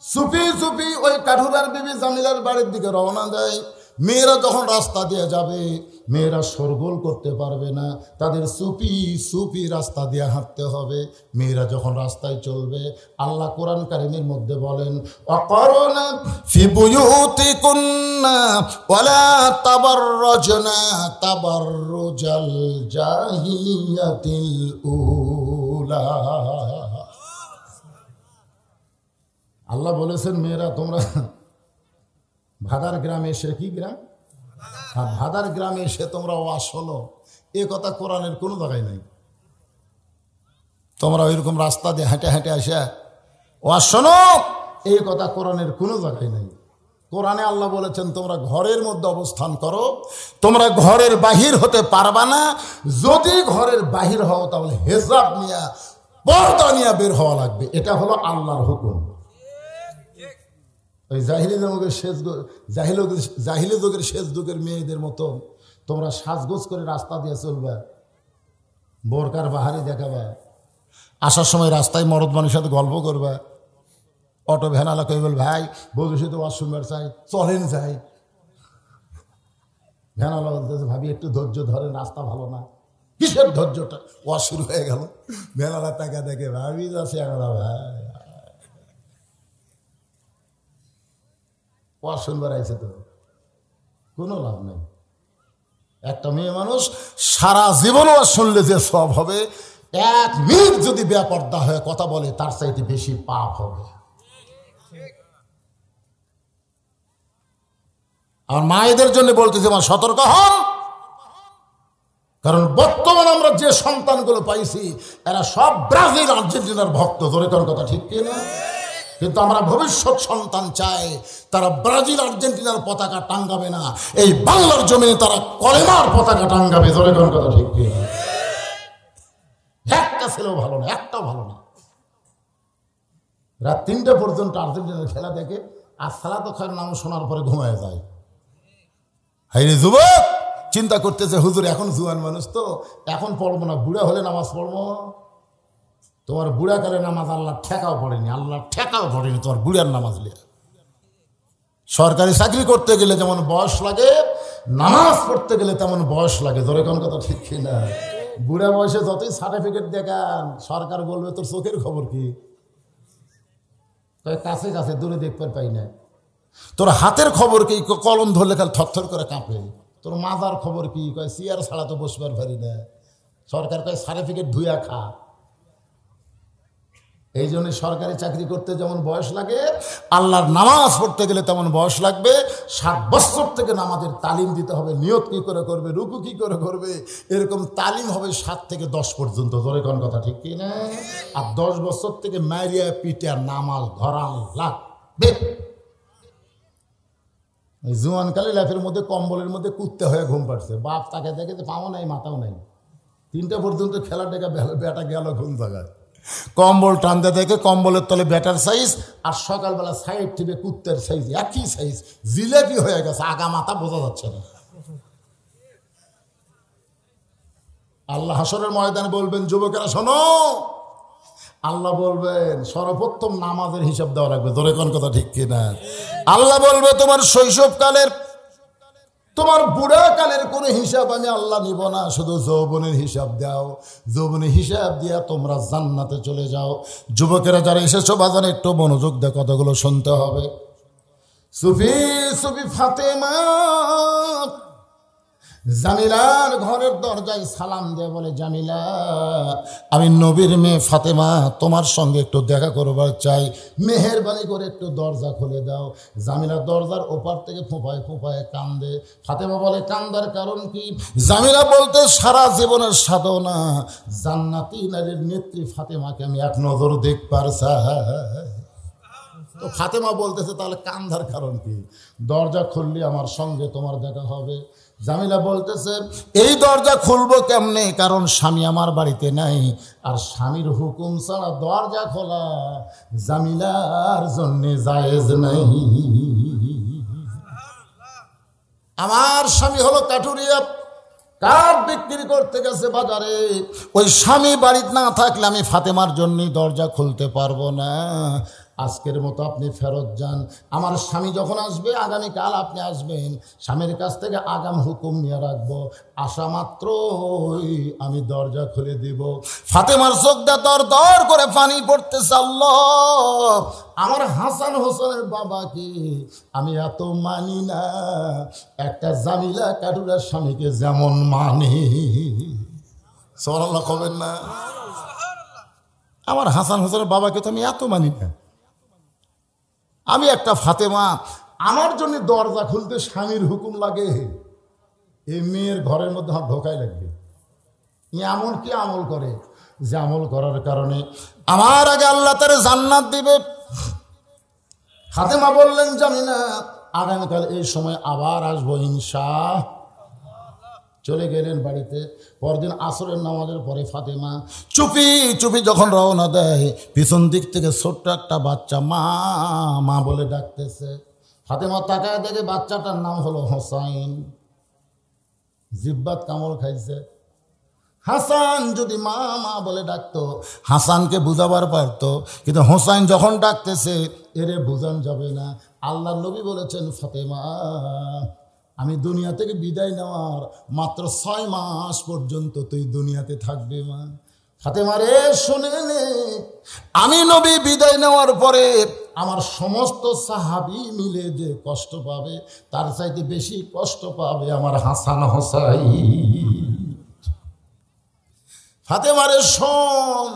চুপি চুপি ওই কাঠুরার বিবি জামিলার বাড়ির দিকে রওনা দেয়। মেয়েরা যখন রাস্তা দিয়ে যাবে, মেয়েরা শোরগোল করতে পারবে না, তাদের চুপি চুপি রাস্তা দিয়ে হাঁটতে হবে। মেয়েরা যখন রাস্তায় চলবে, আল্লাহ কোরআন কারীমের মধ্যে বলেন, ওয়াকরনা ফি বুয়ুতিকুন্না ওয়ালা তাবাররাজনা তাবাররুজাল জাহিলিয়াতিল উলা। আল্লাহ বলেছেন, মেয়েরা তোমরা ভাদার গ্রামে এসে, কি গ্রাম? ভাদার গ্রামে এসে তোমরা ওয়াজ শোনো, এ কথা কোরআনের কোনো জায়গায় নাই। তোমরা ওইরকম রাস্তা দিয়ে হেঁটে হেঁটে আসে ওয়াজ শোনো, এই কথা কোরআনের কোনো জায়গায় নাই। কোরআনে আল্লাহ বলেছেন, তোমরা ঘরের মধ্যে অবস্থান করো, তোমরা ঘরের বাহির হতে পারবা না। যদি ঘরের বাহির হও তাহলে হেজাব নিয়ে, পর্দা নিয়ে বের হওয়া লাগবে। এটা হলো আল্লাহর হুকুম। ওই জাহিলি যুগের শেষ যুগের মেয়েদের মতো তোমরা সাজগোজ করে রাস্তা দিয়ে চলবে, বোরকার বাহারি দেখাবে, আসার সময় রাস্তায় মরদ মানুষের সাথে গল্প করবে, অটো ভ্যানালা কই বল, ভাই ভবিষ্যতে ওয়াজ শুনবার চাই, চলেন যাই। ভ্যানালা বলতেছে, ভাবি একটু ধৈর্য ধরেন, রাস্তা ভালো না। কিসের ধৈর্যটা? ওয়াজ শুরু হয়ে গেল। ভ্যানালা টাকা দেখে, ভাবি যাচ্ছে এগারো, ভাই ওয়াজ শুনবার আইছে তো কোনো লাভ নেই। একটা মেয়ে মানুষ সারা জীবন ওয়াজ শুনলে যে সব হবে, 1 মিনিট যদি বেপরদা হয়ে কথা বলে তার চাইতে বেশি পাপ হবে। আর মায়েদের জন্য বলতেছি, আমার সতর্ক হন, কারণ বর্তমান আমরা যে সন্তানগুলো পাইছি এরা সব ব্রাজিল আর্জেন্টিনার ভক্ত। ধরে কোন কথা ঠিক কিনা? কিন্তু আমরা ভবিষ্যৎ সন্তান চাই তারা ব্রাজিল আর্জেন্টিনার পতাকা টাঙ্গাবে না, এই বাংলার জমিনে তারা কলেমার পতাকা টাঙ্গাবে। ধরে কোন কথা ঠিক কিনা? একটা ছেলেও ভালো না, একটাও ভালো না। রাত 3টা পর্যন্ত আর্জেন্টিনার খেলা দেখে আর সালাত খায়ের নাম শোনার পরে ঘুমায় যায়। হাই রে যুবক, চিন্তা করতেছে, হুজুর এখন জুয়ান মানুষ তো, এখন পড়বো না, বুড়া হলে নামাজ পড়বো। তোমার বুড়াকালে নামাজ আল্লাহ ঠেকাও পড়েনি, আল্লাহ ঠেকাও পড়েনি তোমার বুড়ার নামাজ লিয়া। সরকারি চাকরি করতে গেলে যেমন বয়স লাগে, নামাজ পড়তে গেলে তেমন বয়স লাগে। ধরে কোন কথা ঠিক কিনা? বুড়া বয়সে যতই সার্টিফিকেট দেখান, সরকার বলবে তোর চোখের খবর কি? কাছে কাছে, দূরে দেখতে পাই না। তোর হাতের খবর কি? কলম ধরলে কাল থরথর করে কাঁপে। তোর মাজার খবর কি? কয় চেয়ার ছাড়া তো বসবার পারি না। সরকার কয় সার্টিফিকেট ধুইয়া খা। এই জন্য সরকারি চাকরি করতে যেমন বয়স লাগে, আল্লাহর নামাজ পড়তে গেলে তেমন বয়স লাগবে। 60 বছর থেকে নামাজের তালিম দিতে হবে, নিয়ত কি করে করবে, রুকু কি করে করবে, এরকম তালিম হবে 7 থেকে 10 পর্যন্ত। ধরে কোন কথা ঠিক কি না? আর 10 বছর থেকে মারিয়া পিটিয়া নামাজ ধরান লাগবে। জুয়ানকালে লাইফের মধ্যে কম্বলের মধ্যে কুত্তে হয়ে ঘুম পাড়ছে, বাপ তাকে দেখে যে পাও নাই মাথাও নাই, 3টা পর্যন্ত খেলা টেকা বেটা গেল ঘুম থাকায়, কম্বল টানতে দেখে কম্বলের তলে ব্যাটার সাইজ আর সকালবেলা সাইড টিপে কুত্তের সাইজ, একই সাইজ, জিলেপি হয়ে গেছে, আগা মাথা বোঝা যাচ্ছে না। আল্লাহ হাসরের ময়দানে বলবেন, যুবকেরা শোনো, আল্লাহ বলবেন সর্বপ্রথম নামাজের হিসাব দেওয়া লাগবে। ধরে কোন কথা ঠিক কিনা? আল্লাহ বলবে তোমার শৈশবকালের, তোমার বুড়া কালের কোনো হিসাব আমি আল্লাহ নিব না, শুধু যৌবনের হিসাব দাও। যৌবনের হিসাব দিয়া তোমরা জান্নাতে চলে যাও। যুবকেরা যারা এসেছো বাজারে একটু মনোযোগ দিয়ে কথাগুলো শুনতে হবে। সুফি সুফি ফাতেমা জামিলার ঘরের দরজায় সালাম দিয়ে বলে, জামিলা, আমি নবীর মেয়ে ফাতেমা তোমার সঙ্গে একটু দেখা করবার চাই, মেহেরবানি করে একটু দরজা খুলে দাও। জামিলা দরজার ওপার থেকে ফোঁপায় ফোঁপায় কান্দে। ফাতেমা বলে, কান্দার কারণ কি? জামিলা বলতে, সারা জীবনের সাধনা জান্নাতি নারীর নেত্রী ফাতেমাকে আমি এক নজর দেখবার চাই। তো ফাতেমা বলতেছে, তাহলে কান্দার কারণ কি? দরজা খুললে আমার সঙ্গে তোমার দেখা হবে। জামিলা বলতেছে, এই দরজা খুলবো কেমনে, কারণ স্বামী আমার বাড়িতে নাই, আর স্বামীর হুকুম ছাড়া দরজা খোলা জামিলার জন্য জায়েজ নাই। আমার স্বামী হলো কাঠুরিয়া, কাঠ বিক্রি করতে গেছে বাজারে, ওই স্বামী বাড়িতে না থাকলে আমি ফাতেমার জন্যই দরজা খুলতে পারবো না। আজকের মতো আপনি ফেরত যান, আমার স্বামী যখন আসবে, আগামীকাল আপনি আসবেন, স্বামীর কাছ থেকে আগাম হুকুম নিয়ে রাখবো, আসা মাত্রই আমি দরজা খুলে দিব। ফাতেমার চোখটা দর দর করে পানি পড়তেছে। আল্লাহ, আমার হাসান হোসেনের বাবাকে আমি এত মানি না, একটা জামিলা কাটুরার স্বামীকে যেমন মানি। সুবহানাল্লাহ কবেন না? আমার হাসান হোসেনের বাবাকে তো আমি এত মানি না, আমি একটা ফাতেমা, আমার জন্য দরজা খুলতে স্বামীর হুকুম লাগে, এই মেয়ের ঘরের মধ্যে আমার ঢোকাই লাগবে। এমন কি আমল করে যে আমল করার কারণে আমার আগে আল্লাহ তার জান্নাত দিবে। ফাতেমা বললেন, জানি না, আগামীকাল এই সময় আবার আসবো ইনশাআল্লাহ। চলে গেলেন বাড়িতে। পরদিন আসরের নামাজের পরে ফাতেমা চুপি চুপি যখন রওনা দেয়, পিছন দিক থেকে ছোট্ট একটা বাচ্চা মা মা বলে ডাকতেছে। ফাতেমা তাকায় দেখে বাচ্চাটার নাম হলো হোসাইন। জিব্বাত কামড় খাইছে। হাসান যদি মা মা বলে ডাকতো, হাসানকে বুঝাবার পারতো, কিন্তু হোসাইন যখন ডাকতেছে, এরে বুঝান যাবে না। আল্লাহর নবী বলেছেন, ফাতেমা, আমি দুনিয়া থেকে বিদায় নেওয়ার মাত্র 6 মাস পর্যন্ত তুই দুনিয়াতে থাকবে মা। ফাতেমা রে, শুনে নে, আমি নবী বিদায় নেওয়ার পরে আমার সমস্ত সাহাবী মিলে যে কষ্ট পাবে, তার চাইতে বেশি কষ্ট পাবে আমার হাসান হোসাইন। ফাতেমা রে শোন,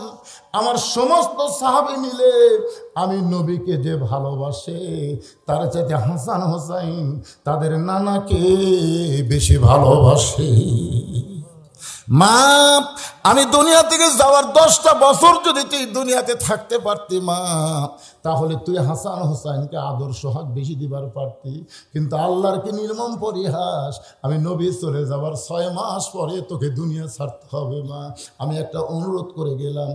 আমার সমস্ত সাহাবী মিলে আমি নবীকে যে ভালোবাসে, তার চাইতে হাসান হোসাইন তাদের নানাকে বেশি ভালোবাসে। মা, আমি দুনিয়া থেকে যাওয়ার 10টা বছর যদি তুই দুনিয়াতে থাকতে পারতি মা, তাহলে তুই হাসান হোসাইনকে আদর্শ হক বেশি দিবার পারতি। কিন্তু আল্লাহর কি নির্মম পরিহাস, আমি নবী চলে যাওয়ার 6 মাস পরে তোকে দুনিয়া ছাড়তে হবে মা। আমি একটা অনুরোধ করে গেলাম,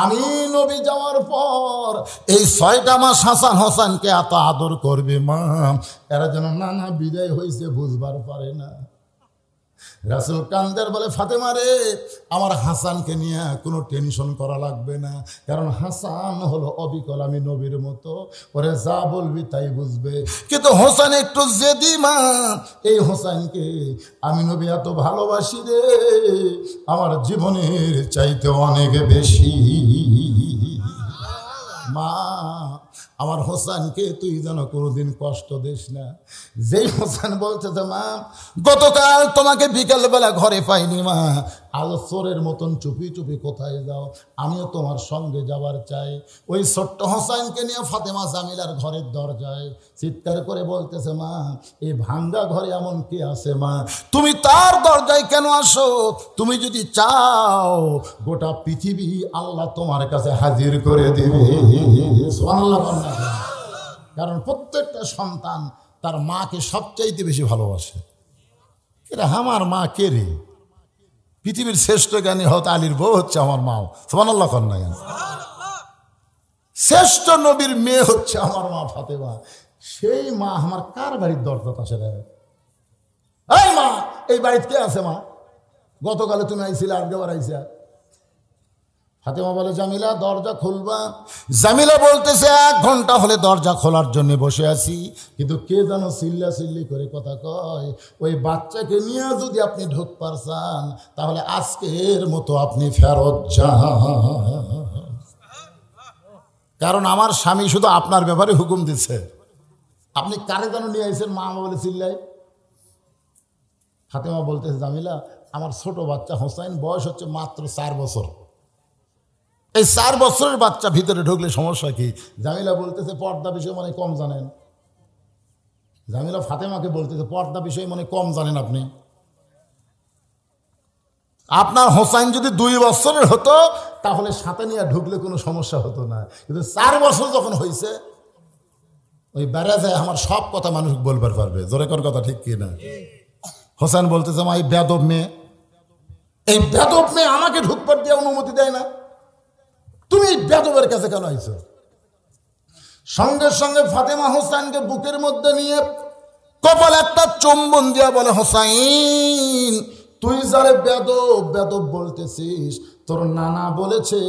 আমি নবী যাওয়ার পর এই 6টা মাস হাসান হোসাইনকে এত আদর করবে মা, এরা যেন নানা বিদায় হয়েছে বুঝবার পারে না। রাসূল কান্দের বলে, ফাতেমা রে, আমার হাসানকে নিয়ে কোনো টেনশন করা লাগবে না, কারণ হাসান হলো অবিকল, আমি নবীর মতো, ওরে যা বলবি তাই বুঝবে। কিন্তু হোসেন একটু জেদি মা, এই হোসেনকে আমি নবী এত ভালোবাসি রে, আমার জীবনের চাইতে অনেক বেশি। মা, আমার হোসেনকে তুই যেন কোনোদিন কষ্ট দিস না। যেই হোসেন বলছে যে মা, গতকাল তোমাকে বিকেলবেলা ঘরে পাইনি মা, আজ চোরের মতন চুপি চুপি কোথায় যাও, আমিও তোমার সঙ্গে যাবার চাই। ওই ছোট্ট হোসাইনকে নিয়ে ফাতেমা জামিলার ঘরের দরজায় চিৎকার করে বলতেছে, মা এই ভাঙ্গা ঘরে এমন কে আছে মা, তুমি তার দরজায় কেন আসো? তুমি যদি চাও গোটা পৃথিবী আল্লাহ তোমার কাছে হাজির করে দিবে। সুবহানাল্লাহ। কারণ প্রত্যেকটা সন্তান তার মাকে সবচাইতে বেশি ভালোবাসে। এটা আমার মা কে রে? পৃথিবীর শ্রেষ্ঠ জ্ঞানী হত আলীর বউ হচ্ছে আমার মাও। সুবহানাল্লাহ কন্যা। শ্রেষ্ঠ নবীর মেয়ে হচ্ছে আমার মা ফাতেমা। সেই মা আমার কার বাড়ির দরজা আসে রে? এই মা, এই বাড়িতে কে আছে মা? গতকালে তুমি আইছিলে, আজকেবার আইসা। ফাতেমা বলে, জামিলা দরজা খুলবা। জামিলা বলতেছে, 1 ঘন্টা হলে দরজা খোলার জন্য বসে আছি, কিন্তু কে যেন চিল্লা চিল্লি করে কথা কয়, ওই বাচ্চাকে নিয়ে যদি আপনি ঢুকতে চান তাহলে আজকের মতো আপনি ফেরত যান। কারণ আমার স্বামী শুধু আপনার ব্যাপারে হুকুম দিচ্ছে। আপনি কারে যেন নিয়ে আইছেন মা বলে চিল্লাই। ফাতেমা বলতেছে, জামিলা আমার ছোট বাচ্চা হোসাইন, বয়স হচ্ছে মাত্র 4 বছর। এই 4 বছরের বাচ্চা ভিতরে ঢুকলে সমস্যা কি? জামিলা বলতেছে, পর্দা বিষয়ে মনে কম জানেন। জামিলা ফাতেমাকে বলতেছে, পর্দা বিষয়ে মনে কম জানেন আপনি। আপনার হোসাইন যদি 2 বছরের হতো তাহলে সাথে নিয়ে ঢুকলে কোনো সমস্যা হতো না, কিন্তু 4 বছর যখন হয়েছে ওই বেড়া যায় আমার সব কথা মানুষ বলবার পারবে। জোরে কোন কথা ঠিক কি না? হোসেন বলতেছে, মা এই বেদব মেয়ে, এই বেদব মেয়ে আমাকে ঢুকবার দিয়ে অনুমতি দেয় না, তুমি এই বেদবের কাছে কেন আইছো? সঙ্গে সঙ্গে ফাতেমা হোসেনকে বুকের মধ্যে নিয়ে কপাল একটা চুম্বন দিয়া বলে, হোসাইন তুই যারে বেদব বেদব বলতেছিস, তোর নানা বলেছে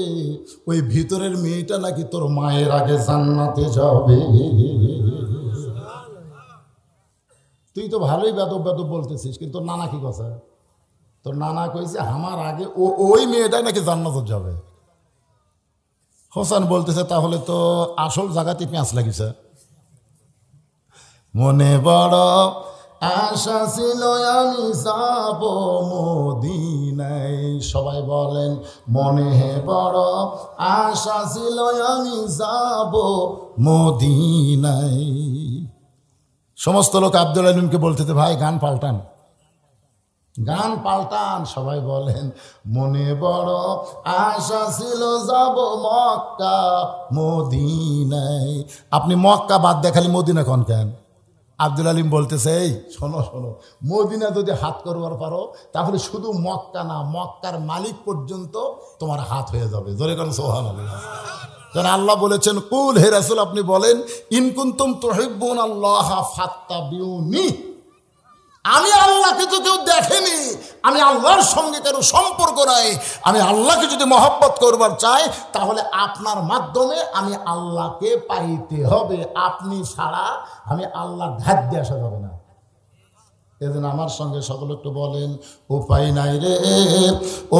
ওই ভিতরের মেয়েটা নাকি তোর মায়ের আগে জান্নাতে যাবে। তুই তো ভালোই বেদব বেদব বলতেছিস, কিন্তু তোর নানা কি কথা? তোর নানা কইছে আমার আগে ওই মেয়েটাই নাকি জান্নাতে যাবে। হোসেন বলতেছে, তাহলে তো আসল জায়গাতে পেঁচ লাগিছে। মনে বড় আশা ছিল আমি যাব মদিনায়। সবাই বলেন, মনে বড় আশা ছিল আমি যাব মদিনায়। সমস্ত লোক আব্দুল আলিমকে বলতেছে, ভাই গান পাল্টান, গান পাল্টান। সবাই বলেন, মনে বড় আশা ছিল যাব মক্কা মদিনায়। আপনি মক্কা বাদ দিয়ে খালি মদিনা কোন কেন? আব্দুল আলিম বলতেছে, এই শোনো শোনো, মদিনা যদি হাত করবার পারো তাহলে শুধু মক্কা না, মক্কার মালিক পর্যন্ত তোমার হাত হয়ে যাবে। জোরে কোন সুবহানাল্লাহ। কারণ আল্লাহ বলেছেন, কুল হে রাসূল আপনি বলেন, ইন কুনতুম তুহিব্বুনাল্লাহ ফাত্তাবিউনি। আমি আল্লাহকে তো কেউ দেখেনি, আমি আল্লাহর সঙ্গে কারো সম্পর্ক নাই, আমি আল্লাহকে যদি মহব্বত করবার চাই তাহলে আপনার মাধ্যমে আমি আল্লাহকে পাইতে হবে। আপনি ছাড়া আমি আল্লাহর ধার দিয়ে আসা যাবে না। এজন্য আমার সঙ্গে সকলে একটু বলেন, উপায় নাই রে,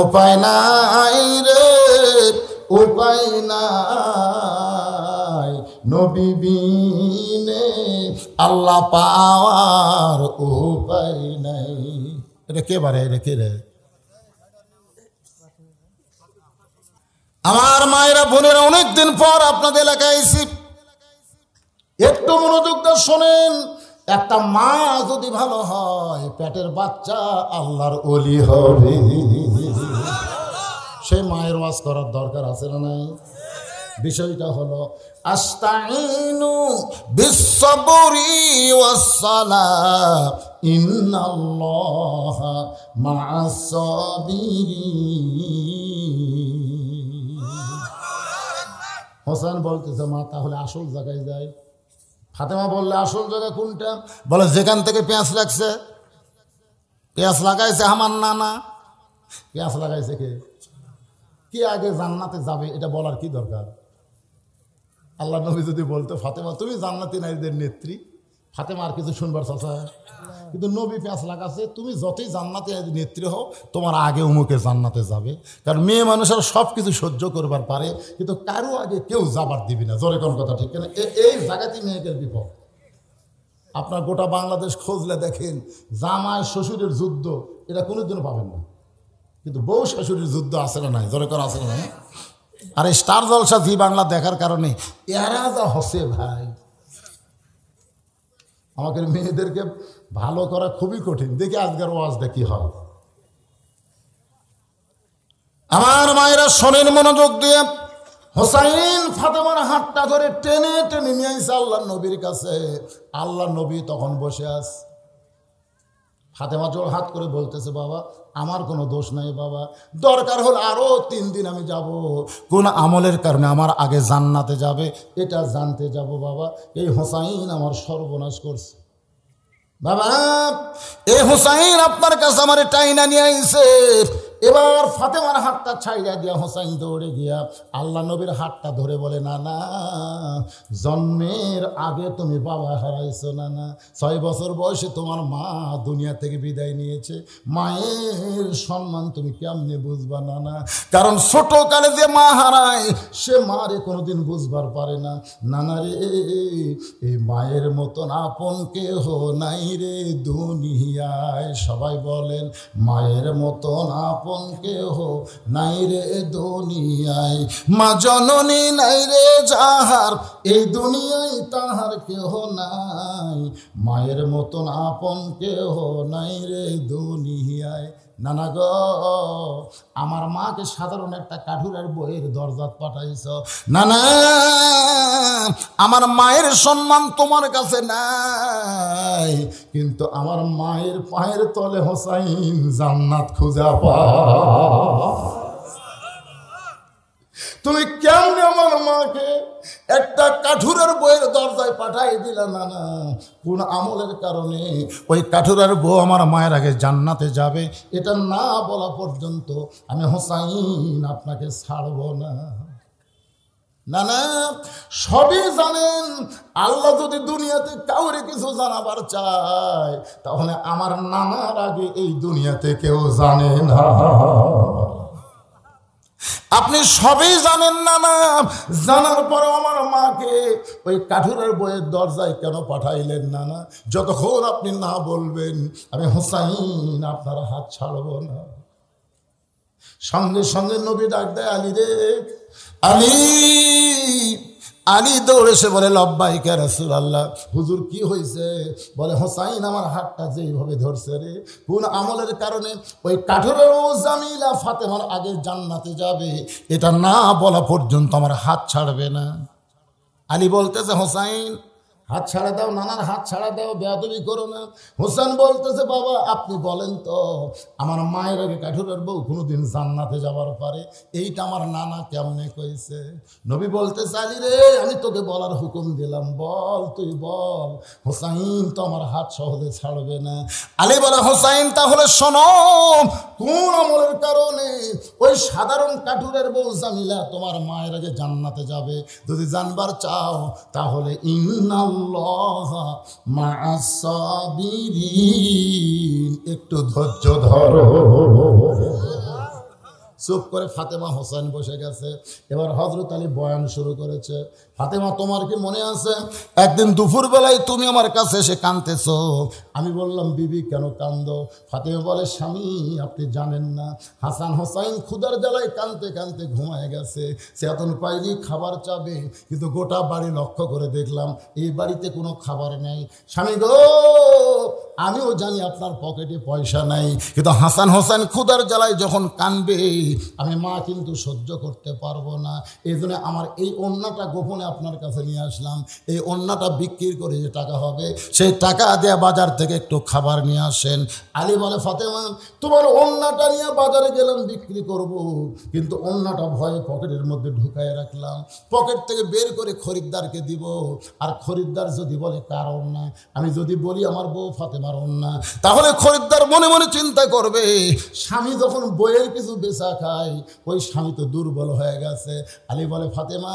উপায় নাই রে, উপায় নাই নবী বিনে আল্লাহ পাওয়ার উপায় নাই। এটা কে বারে? এটা কে রে? আমার মায়েরা বোনেরা, অনেকদিন পর আপনাদের এলাকায় এসেছি, একটু মনোযোগ দিয়ে শোনেন। একটা মা যদি ভালো হয়, পেটের বাচ্চা আল্লাহর ওলি হবে। সেই মায়ের ওয়াজ করার দরকার আছে না নাই? বিষয়টা হলো, আস্তাইনু বিসসবরি ওয়াসসালাহ ইন্নাল্লাহা মা'আস সাবিরিন। হোসেন বলতেছে, মা তাহলে আসল জায়গায় যায়। ফাতেমা বললে, আসল জায়গা কোনটা? বলে, যেখান থেকে পেঁয়াজ লাগছে। পেঁয়াজ লাগাইছে আমার নানা। পেঁয়াজ লাগাইছে কে? কে আগে জান্নাতে যাবে এটা বলার কি দরকার? আল্লাহ নবী যদি বলতো, ফাতেমা তুমি জান্নাতি নারীদের নেত্রী, ফাতেমা আর কিছু শুনবার চাচা। কিন্তু নবী পেঁয়াজ লাগাচ্ছে, তুমি যতই জান্নাতি নেত্রী হও তোমার আগে উমুকে জান্নাতে যাবে। কারণ মেয়ে মানুষের সব কিছু সহ্য করবার পারে, কিন্তু কারো আগে কেউ যাবার দিবি না। জোরে কোন কথা ঠিক না? এই জায়গাতেই মেয়েদের বিপদ। আপনার গোটা বাংলাদেশ খোঁজলে দেখেন, জামাই শ্বশুরের যুদ্ধ এটা কোনোদিনও পাবেন না। কিন্তু বউ শাশুড়ির যুদ্ধ আছে না নাই, জোরে করে আছে না নাই? আর এই স্টার জলসা জি বাংলা দেখার কারণে এরা যা হসে ভাই, আমাদের মেয়েদেরকে ভালো করা খুবই কঠিন। দেখি আজকের ওয়াজটা কি হয়। আমার মায়েরা শোনেন মনোযোগ দিয়ে। হোসাইন ফাতেমার হাতটা ধরে টেনে টেনে নিয়ে আসছে আল্লাহ নবীর কাছে। আল্লাহ নবী তখন বসে আছে। ফাতেমা জোর হাত করে বলতেছে, বাবা আমার কোনো দোষ নাই বাবা, দরকার হল আরো 3 দিন আমি যাব, কোন আমলের কারণে আমার আগে জান্নাতে যাবে এটা জানতে যাব বাবা। এই হোসাইন আমার সর্বনাশ করছে বাবা, এই হোসাইন আপনার কাছে আমার টাইনা নিয়ে আইছে। এবার ফাতেমার হাতটা ছাইড়া দিয়া হোসাইন দৌড়ে গিয়া আল্লাহ নবীর হাতটা ধরে বলে, না না, জন্মের আগে তুমি বাবা হারাইছো না না, 6 বছর বয়সে তোমার মা দুনিয়া থেকে বিদায় নিয়েছে, মায়ের সম্মান তুমি কেমনে বুঝবা না না, কারণ ছোটকালে যে মা হারায় সে মারে কোনোদিন বুঝবার পারে না। নানা রে, এই মায়ের মতন আপন কেহ নাই রে দুনিয়ায়। সবাই বলেন, মায়ের মতন আপন কেহ নাই রে দুনিয়ায়, মা জননী নাই রে যাহার, এই দুনিয়ায় তাহার কেহ নাই, মায়ের মতন আপন কেহ নাই রে দুনিয়ায়। নানা গো, আমার মাকে সাধারণ একটা কাঠুরের বইয়ের দরজাত পাঠাইছ, নানা আমার মায়ের সম্মান তোমার কাছে নাই, কিন্তু আমার মায়ের পায়ের তলে হোসাইন জান্নাত খুঁজা পায়। তুমি কেমনে আমার মাকে একটা কাঠুরের বইয়ের দরজায় পাঠাই দিলা নানা? কোন আমলের কারণে ওই কাঠুরের বউ আমার মায়ের আগে জান্নাতে যাবে এটা না বলা পর্যন্ত আমি হোসাইন আপনাকে ছাড়ব না। না না, সবই জানেন। আল্লাহ যদি দুনিয়াতে কাউরে কিছু জানাবার চায় তাহলে আমার নানার আগে এই দুনিয়াতে কেউ জানে না। আপনি সবই জানেন না না, জানার পরে আমার মাকে ওই কাঠুরের বইয়ের দরজায় কেন পাঠাইলেন না না? যতক্ষণ আপনি না বলবেন আমি হোসাইন আপনার হাত ছাড়ব না। সঙ্গে সঙ্গে নবী ডাক দেয়, আলী রে, আলী। আলী দৌড়ে এসে বলে, লব্বাইকা রাসূলুল্লাহ। হুজুর কি হয়েছে? বলে, হোসাইন আমার হাতটা যেইভাবে ধরছে রে, কোন আমলের কারণে ওই কাঠুরের জামিলা ফাতেমার আগে জান্নাতে যাবে এটা না বলা পর্যন্ত আমার হাত ছাড়বে না। আলী বলতেছে, হোসাইন হাত ছাড়া দাও, নানার হাত ছাড়া দাও, বেয়াদবি করো না। হোসেন বলতেছে, বাবা আপনি বলেন তো, আমার মায়ের আগে কাঠুরের বউ কোনোদিন জান্নাতে যাবার পারে? এইটা আমার নানা কেমনে কইছে? নবী বলতেছে, আলী রে, আমি তোকে বলার হুকুম দিলাম, বল, তুই বল। হোসাইন তো আমার হাত সহজে ছাড়বে না। আলী বলে, হোসাইন তাহলে শোনো, কোন আমলের কারণে ওই সাধারণ কাঠুরের বউ জামিলা তোমার মায়ের আগে জান্নাতে যাবে যদি জানবার চাও তাহলে একটু ধৈর্য ধরো। চুপ করে ফাতেমা হোসেন বসে গেছে। এবার হযরত আলী বয়ান শুরু করেছে। ফাতেমা, তোমার কি মনে আছে একদিন দুপুর বেলায় তুমি আমার কাছে এসে কাঁদতেছো? আমি বললাম, বিবি কেন কান্দো? ফাতেমা বলে, স্বামী আপনি জানেন না, হাসান হোসাইন ক্ষুধার জ্বালায় কাঁদতে কাঁদতে ঘুমায় গেছে, চেতন পাইলেই খাবার চাবে, কিন্তু গোটা বাড়ি লক্ষ্য করে দেখলাম এই বাড়িতে কোনো খাবার নেই। স্বামী গো, আমিও জানি আপনার পকেটে পয়সা নাই, কিন্তু হাসান হোসেন ক্ষুধার জ্বালায় যখন কাঁদবে আমি মা কিন্তু সহ্য করতে পারবো না। এই জন্য আমার এই ওন্নাটা গোপনে আপনার কাছে নিয়ে আসলাম। এই ওন্নাটা বিক্রি করে যে টাকা হবে সেই টাকা দেয়া বাজার থেকে একটু খাবার নিয়ে আসেন। আলী বলে, ফাতেমা তোমার ওন্নাটা নিয়ে বাজারে গেলাম বিক্রি করব, কিন্তু ওন্নাটা ভয়ে পকেটের মধ্যে ঢুকায় রাখলাম। পকেট থেকে বের করে খরিদ্দারকে দিব, আর খরিদ্দার যদি বলে কার ওন্না, আমি যদি বলি আমার বউ ফাতেমার ওন্না, তাহলে খরিদ্দার মনে মনে চিন্তা করবে স্বামী যখন বইয়ের কিছু বেচা খায় ওই স্বামী তো দুর্বল হয়ে গেছে। আলী বলে, ফাতেমা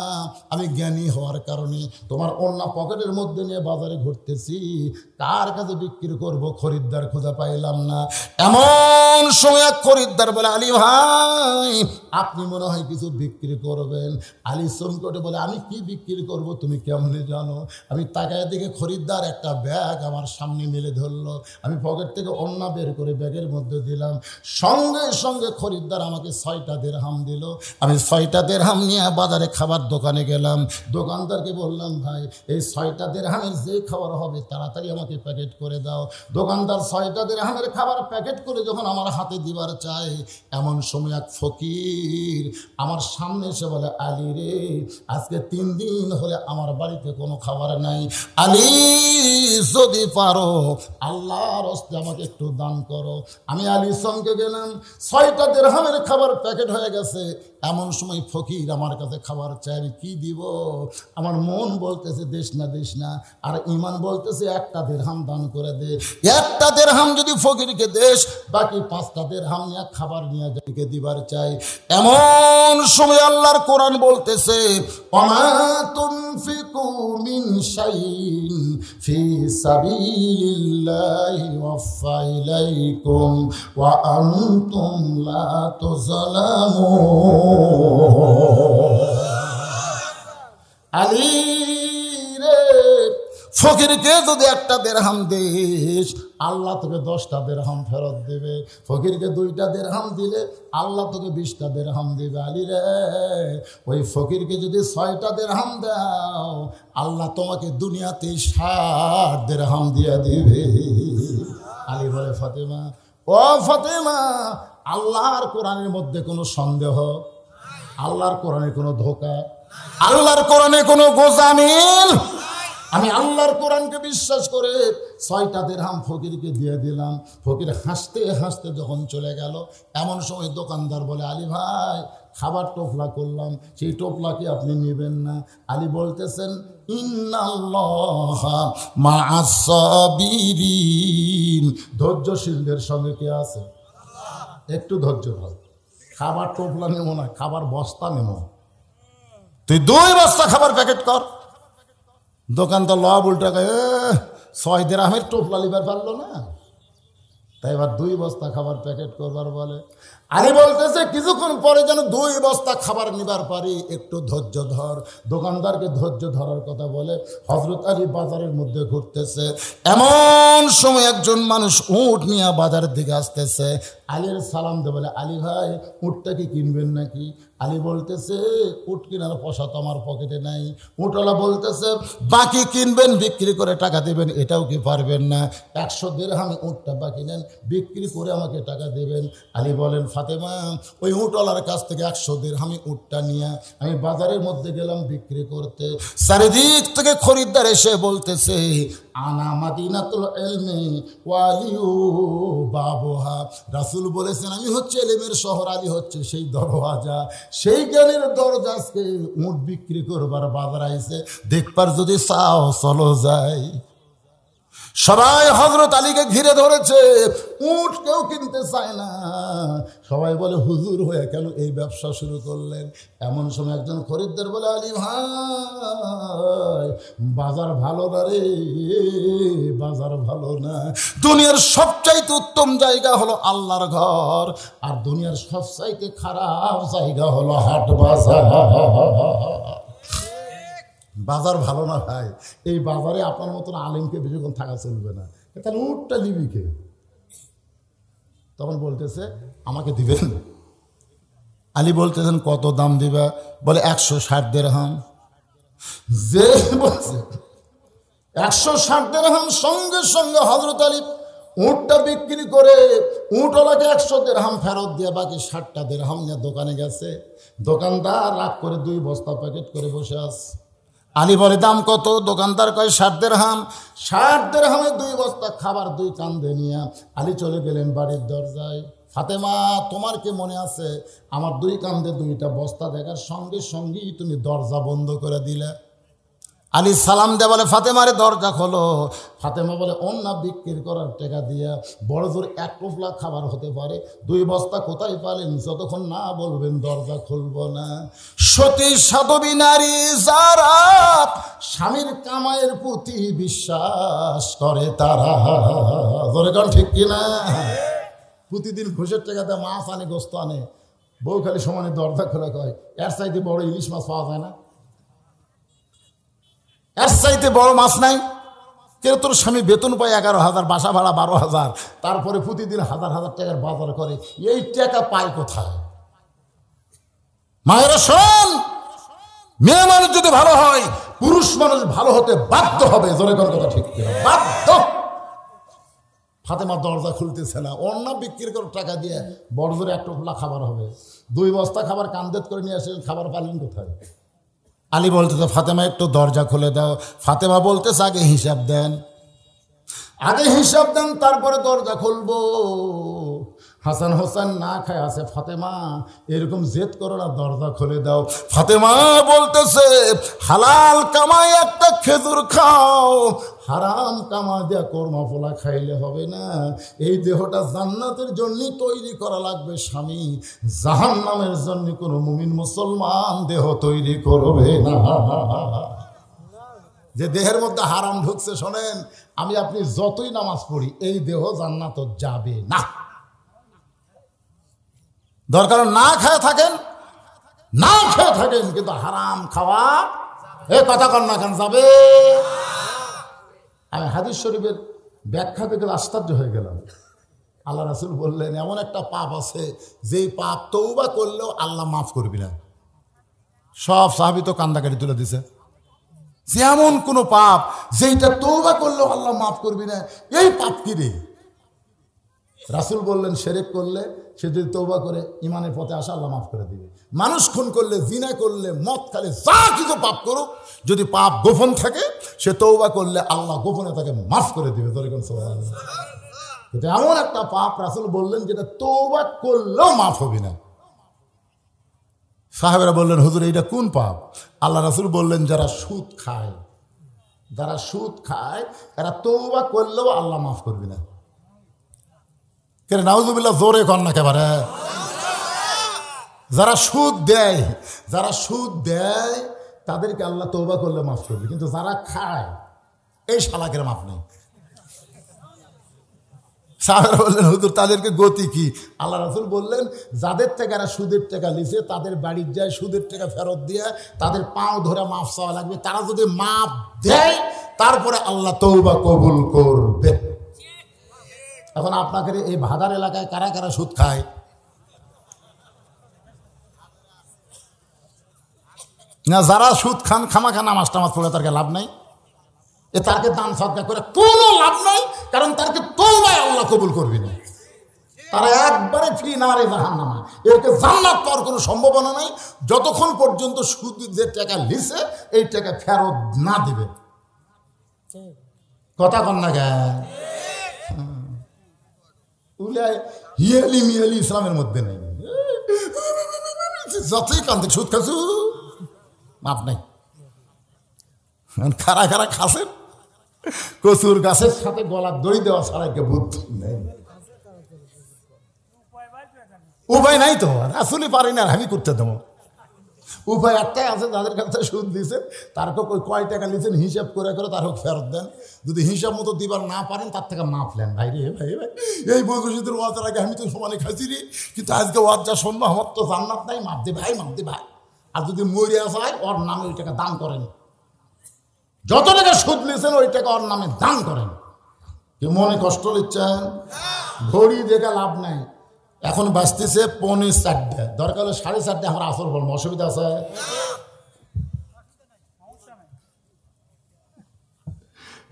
আমি জ্ঞানী হওয়ার কারণে তোমার ওন্না পকেটের মধ্যে নিয়ে বাজারে ঘুরতেছি, কার কাছে বিক্রি করব খরিদ্দার খুঁজে পাইলাম না। এমন সময় এক খরিদ্দার বলে, আলী ভাই আপনি মনে হয় কিছু বিক্রি করবেন। আলী চমকে বলে, আমি কি বিক্রি করব তুমি কেমনে জানো? আমি তাকায় দেখে খরিদ্দার একটা ব্যাগ আমার সামনে মেলে ধরল। বললো। আমি পকেট থেকে ওন্না বের করে ব্যাগের মধ্যে দিলাম, সঙ্গে সঙ্গে খরিদ্দার আমাকে 6টা দিরহাম দিল। আমি 6টা দিরহাম নিয়ে বাজারে খাবার দোকানে গেলাম। দোকানদারকে বললাম, ভাই এই 6টা দিরহামের যে খাবার হবে তাড়াতাড়ি আমাকে প্যাকেট করে দাও। দোকানদার 6টা দিরহামের খাবার প্যাকেট করে যখন আমার হাতে দিবার চায়, এমন সময় এক ফকির আমার সামনে এসে বলে, আলী রে, আজকে 3 দিন হলে আমার বাড়িতে কোনো খাবার নাই। আলী, যদি পারো আল্লাহর হস্তে আমাকে একটু দান করো। আমি আলীর সঙ্গে গেলাম, 6টা দিরহামের খাবার প্যাকেট হয়ে গেছে। এমন সময় ফকির আমার কাছে খাবার চাই, আমি কি দিব? আমার মন বলতেছে দিস না, আর ইমান বলতেছে 1টা দিরহাম দান করে দে। 1টা দিরহাম যদি ফকিরকে দেশ, বাকি 5টা দিরহাম নিয়ে খাবার নিয়ে যাকে দিবার চাই। এমন সময় আল্লাহর কোরআন বলতেছে, ওমা তুনফিকু মিন শাইইন ফি সাবিলিল্লাহি ওয়াফা ইলাইকুম ওয়া আনতুম লা তুযলামুন। আলী রে, ফকিরকে যদি 1টা দিরহাম দিস, আল্লাহ তোকে 10টা দিরহাম ফেরত দেবে। ফকিরকে 2টা দিরহাম দিলে আল্লাহ তোকে 20টা দিরহাম দেবে। আলী রে, ওই ফকিরকে যদি 6টা দিরহাম দাও, আল্লাহ তোমাকে দুনিয়াতে 60 দিরহাম দিয়ে দিবে। আলী বলে, ফাতেমা, ও ফাতেমা, আল্লাহর কোরআনের মধ্যে কোনো সন্দেহ, আল্লাহর কোরআনে কোনো ধোঁকা, আল্লাহর কোরআনে কোনো গোজামিল। আমি আল্লাহর কোরআনকে বিশ্বাস করে 6টা দিরহাম ফকিরকে দিয়ে দিলাম। ফকির হাসতে হাসতে যখন চলে গেল, এমন সময় দোকানদার বলে, আলী ভাই, খাবার টোপলা করলাম, সেই টোপলা কি আপনি নেবেন না? আলী বলতেছেন, ইন্নাল্লাহা মা'আস সাবিরিন, ধৈর্যশীলদের সঙ্গে কে আছে? একটু ধৈর্য ধর। খাবার টোপলা নেব না, খাবার বস্তা নেব। তুই 2 বস্তা খাবার প্যাকেট কর। দোকানদার লব উল্টা গায়ে 6 দিরহামের টোপলা লিবার পারলো না, তাই এবার 2 বস্তা খাবার প্যাকেট করবার বলে। আলী বলতেছে, কিছুক্ষণ পরে যেন 2 বস্তা খাবার নিবার পারি, একটু ধৈর্য ধর। দোকানদারকে ধৈর্য ধরার কথা বলে হযরত আলী বাজারের মধ্যে ঘুরতেছে। এমন সময় একজন মানুষ উট নিয়ে বাজারের দিকে আসতেছে। আলীর সালাম দিয়ে বলে, আলী ভাই, উটটা কি কিনবেন নাকি? আলী বলতেছে, উট কেনার পয়সা তো আমার পকেটে নাই। উটওয়ালা বলতেছে, বাকি কিনবেন, বিক্রি করে টাকা দেবেন, এটাও কি পারবেন না? 100 দিরহামে উটটা বাকি নেন, বিক্রি করে আমাকে টাকা দেবেন। আলী বলেন, ফাতেমা, ওই উটওয়ালার কাছ থেকে 100 দিরহামে উটটা নিয়ে আমি বাজারের মধ্যে গেলাম বিক্রি করতে। চারিদিক থেকে খরিদ্দার এসে বলতেছে, আনা মাদিনাতুল ইলমি ওয়ালিউ বাবুহা। রাসূল বলেছেন, আমি হচ্ছে ইলমের শহর, আলী হচ্ছে সেই দরওয়াজা, সেই জ্ঞানের দরজা। আজকে উট বিক্রি করবার বাজার আইছে, দেখবার যদি চাও চলো যাই। সবাই হযরত আলীকে ঘিরে ধরেছে, উট কেউ কিনতে চায় না। সবাই বলে, হুজুর হয়ে কেন এই ব্যবসা শুরু করলেন? এমন সময় একজন খরিদ্দার বলে, আলী ভাই, বাজার ভালো না রে, বাজার ভালো না। দুনিয়ার সবচাইতে উত্তম জায়গা হলো আল্লাহর ঘর, আর দুনিয়ার সবচাইতে খারাপ জায়গা হলো হাট বাজার। বাজার ভালো না ভাই, এই বাজারে আপনার মতন আলেমকে বেশিক্ষণ থাকা চলবে না, তাহলে উটটা দিবি কে? তখন বলতেছে, আমাকে দিবেন। আলী বলতেছেন, কত দাম দিবা? বলে 160 দিরহাম। যে বলছে 160 দিরহাম, সঙ্গে সঙ্গে হযরত আলী উটটা বিক্রি করে উটওয়ালাকে 100 দিরহাম ফেরত দিয়ে বাকি 60টা দিরহাম নিয়ে দোকানে গেছে। দোকানদার রাগ করে 2 বস্তা প্যাকেট করে বসে আছে। আলী বলে, দাম কত? দোকানদার কয় 60 দিরহাম। 60 দিরহামে 2 বস্তা খাবার 2 কান্দে নিয়ে আলী চলে গেলেন বাড়ির দরজায়। ফাতেমা, তোমার কি মনে আছে, আমার 2 কান্দে 2টা বস্তা দেখার সঙ্গে সঙ্গেই তুমি দরজা বন্ধ করে দিলে? আলী সালাম দে বলে, ফাতেমারে দরজা খোলো। ফাতেমা বলে, অন্যা বিক্রি করার টাকা দিয়া বড় জোর 1 টোপলা খাবার হতে পারে, 2 বস্তা কোথায় পালেন? যতক্ষণ না বলবেন দরজা খুলবো না। সতী সাধবী নারী যারা স্বামীর কামাইয়ের প্রতি বিশ্বাস করে, তারা ঠিক কিনা? প্রতিদিন ঘুষের টাকাতে মাছ আনে, গোস্ত আনে, বউ খালি সমানে দরজা খোলা কয়, এর চাইতে বড় ইলিশ মাছ পাওয়া যায় না, এর চাইতে বড় মাছ নাই। কেউ তোর স্বামী বেতন পায় 11,000, বাসা ভাড়া 12,000, তারপরে প্রতিদিন হাজার হাজার টাকার বাজার করে, এই টাকা পায় কোথায়? মায়েরা শোন, মেয়ে মানুষ যদি ভালো হয়, পুরুষ মানুষ ভালো হতে বাধ্য হবে। জোরে কোন কথা ঠিক কিনা? বাধ্য। ফাতেমা দরজা খুলতেছে না, অন্য বিক্রি করে টাকা দিয়ে বড় জোরে 1 টোপলা খাবার হবে, 2 বস্তা খাবার কান্দেত করে নিয়ে আসেন, খাবার পালেন কোথায়? আলী বলতেছে ফাতেমা একটু দরজা খুলে দাও। ফাতেমা বলতেছে আগে হিসাব দেন, আগে হিসাব দেন, তারপরে দরজা খুলবো। হাসান হোসেন না খায় আছে, ফাতেমা এরকম জেদ করো না, দরজা খুলে দাও। ফাতেমা বলতেছে হালাল কামাই একটা খেজুর খাও, হারাম কামা দিয়া কোরমা পোলা খাইলে হবে না। এই দেহটা জান্নাতের জন্য তৈরি করা লাগবে স্বামী, জাহান্নামের জন্য কোনো মুমিন মুসলমান দেহ তৈরি করবে না। যে দেহের মধ্যে হারাম ঢুকছে, শোনেন, আমি আপনি যতই নামাজ পড়ি, এই দেহ জান্নাত যাবে না। দরকার না খেয়ে থাকেন, না খেয়ে থাকেন, কিন্তু হারাম খাওয়া এ কথা কর না কেন যাবে। আমি হাদিস শরীফের ব্যাখ্যা থেকে আশ্চর্য হয়ে গেলাম। আল্লাহ রাসূল বললেন এমন একটা পাপ আছে যেই পাপ তওবা করলেও আল্লাহ মাফ করবি না। সব সাহাবী তো কান্দাকাটি তুলে দিছে, যেমন কোনো পাপ যেইটা তওবা করলেও আল্লাহ মাফ করবি না, এই পাপ কি রে? রাসূল বললেন শিরক করলে সে যদি তওবা করে ইমানের পথে আসে, আল্লাহ মাফ করে দিবে। মানুষ খুন করলে, জিনা করলে, মদ খেলে, যা কিছু পাপ করুক, যদি পাপ গোপন থাকে, সে তওবা করলে আল্লাহ গোপনে তাকে মাফ করে দিবে। কিন্তু এমন একটা পাপ রাসূল বললেন যেটা তওবা করলেও মাফ হবে না। সাহাবেরা বললেন হুজুর এইটা কোন পাপ? আল্লাহ রাসূল বললেন যারা সুদ খায়, যারা সুদ খায় এরা তওবা করলেও আল্লাহ মাফ করবে না। কেন নাউজুবিল্লাহ, জোরে কর না একেবারে। যারা সুদ দেয়, যারা সুদ দেয় তাদেরকে আল্লাহ তওবা করলে মাফ করবে, কিন্তু যারা খায় এই শালাকের মাফ নেই। সাহাবারা বললেন হুজুর তাদেরকে গতি কি? আল্লাহ রাসূল বললেন যাদের থেকে এরা সুদের টাকা লিছে, তাদের বাড়ির যায় সুদের টাকা ফেরত দিয়ে তাদের পাও ধরে মাফ চাওয়া লাগবে। তারা যদি মাফ দেয় তারপরে আল্লাহ তওবা কবুল করবে। এখন আপনাকে এই ভাদার এলাকায় কারা কারা সুদ খায়? না, যারা সুদ খান খামাখা নামাজ টামাজ পড়ে তারকে লাভ নাই, এ তারকে দান সদকা করে কোনো লাভ নাই, কারণ তারকে তওবায় আল্লাহ কবুল করবে না। তারা একবারে ফি নারে জাহান্নামা, এরকে জান্নাত পাওয়ার কোনো সম্ভাবনা নাই যতক্ষণ পর্যন্ত সুদ যে টাকা লিছে এই টাকা ফেরত না দিবে। কথা কন না গে? হিয়ালি মিয়ালি ইসলামের মধ্যে নেই। যতই কান্দে সুদ খাসু মাপ নাই। খারা খারা খাসেন, কচুর গাছের সাথে গলার দড়ি দেওয়া ছাড়া কে বুদ্ধি নেই, উপায় নাই তো। আসলে পারি না, আমি করতে দেবো। উপায় একটাই আছে, যাদের কাছে সুদ দিয়েছে তারকে কয় টাকা নিয়েছেন হিসাব করে করে তার হোক ফেরত দেন। যদি হিসাব মতো দিবার না পারেন তার থেকে মাফ নেন। ভাই রে ভাই ভাই, এই বৈশীদের ওয়াজের আগে আমি তো সমানে খাইছি রে, কিন্তু আজকে ওয়াজ যা শুনবো আমার তো জান্নাত নাই, মাপ দে ভাই, মাপ দে ভাই। আর যদি মরিয়া যায় ওর নামে ওই টাকা দান করেন, যত টাকা সুদ নিয়েছেন ওই টাকা ওর নামে দান করেন। কি মনে কষ্ট নিচ্ছেন? ঘড়ি দেখে লাভ নাই, এখন বাঁচতেছে 4:45, দরকার হলে 4:30 আমরা আসর বলবো, অসুবিধা আছে?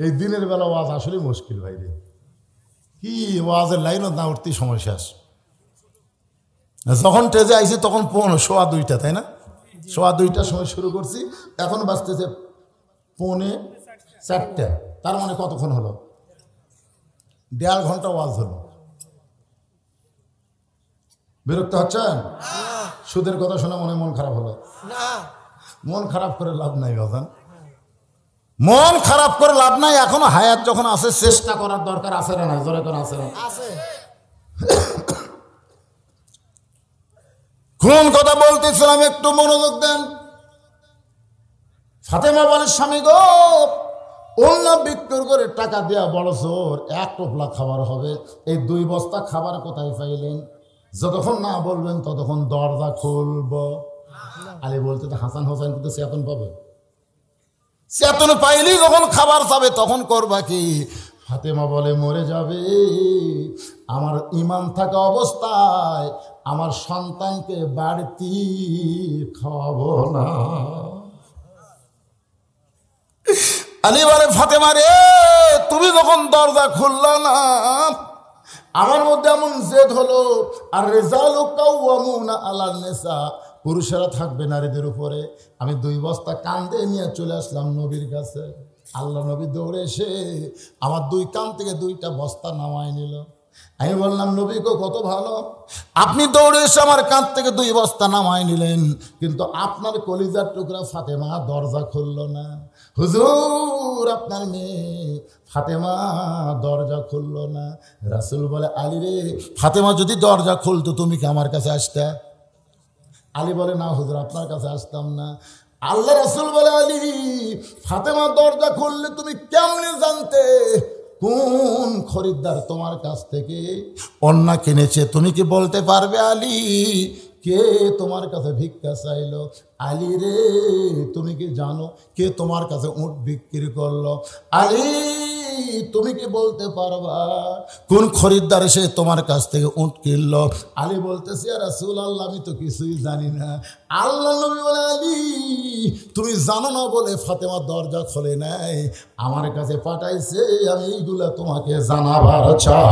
এই দিনের বেলা ওয়াজ আসলে মুশকিল ভাই রে, কি ওয়াজের লাইনত না উঠতেই সময় শেষ। যখন ট্রেজে আইছি তখন 1:15, তাই না? 2:15 সময় শুরু করছি, এখন বাঁচতেছে 4:45, তার মানে কতক্ষণ হলো? 1.5 ঘন্টা ওয়াজ হলো। বিরক্ত হচ্ছেন? সুদের কথা শুনে মন খারাপ হলো? মন খারাপ করে লাভ নাই বাজান, মন খারাপ করে লাভ নাই। এখনো হায়াত যখন আছে চেষ্টা করার দরকার আছে না? জোরে করে আছে না? কোন কথা বলতেছিলাম একটু মনোযোগ দেন। ফাতেমা বলে স্বামী গো, অন্য বিক্রি করে টাকা দেওয়া বড় জোর, 1 টোপলা খাবার হবে, এই 2 বস্তা খাবার কোথায় পাইলেন? যতক্ষণ না বলবেন ততক্ষণ দরজা খুলব। আলী বলতে হাসান হোসেন কিন্তু চেতন পাবে, চেতন পাইলেই যখন খাবার চাবে তখন করবা কি? ফাতেমা বলে মরে যাবে, আমার ঈমান থাকা অবস্থায় আমার সন্তানকে বাড়তি খাওয়াবো না। আলী বলে ফাতেমা রে, তুমি যখন দরজা খুললা না, আমার মধ্যে এমন জেদ হলো, আর রিজালু কাওয়ামুনা আলান নিসা, পুরুষেরা থাকবে নারীদের উপরে। আমি 2 বস্তা কান্দে নিয়ে চলে আসলাম নবীর কাছে। আল্লাহ নবী দৌড়ে এসে আমার 2 কান থেকে 2টা বস্তা নামায় নিল। আমি বললাম নবী গো, কত ভালো, আপনি দৌড়ে এসে আমার কান থেকে 2 বস্তা নামায় নিলেন, কিন্তু আপনার কলিজার টুকরা ফাতেমা দরজা খুলল না। হুজুর, আপনার মেয়ে ফাতেমা দরজা খুলল না। রাসূল বলে আলী রে, ফাতেমা যদি দরজা খুলতো তুমি কি আমার কাছে আসতে? আলী বলে না হুজুর, আপনার কাছে আসতাম না। আল্লাহ রাসূল বলে আলী, ফাতেমা দরজা খুললে তুমি কেমনে জানতে কোন খরিদ্দার তোমার কাছ থেকে অন্না কিনেছে? তুমি কি বলতে পারবে আলী কে তোমার কাছে ভিক্ষা চাইলো? আলী রে, তুমি কি জানো কে তোমার কাছে উট বিক্রি করলো? আলী, তুমি কি বলতে পারবা কোন খরিদ্দার এসে তোমার কাছ থেকে উট কিনলো? আলী বলতেছে ইয়া রাসূলুল্লাহ, আমি তো কিছুই জানি না। আল্লাহ নবী বলে আলী, তুমি জানো না বলে ফাতেমা দরজা খোলে নাই, আমার কাছে পাঠাইছে, আমি এইগুলা তোমাকে জানাবার চাই।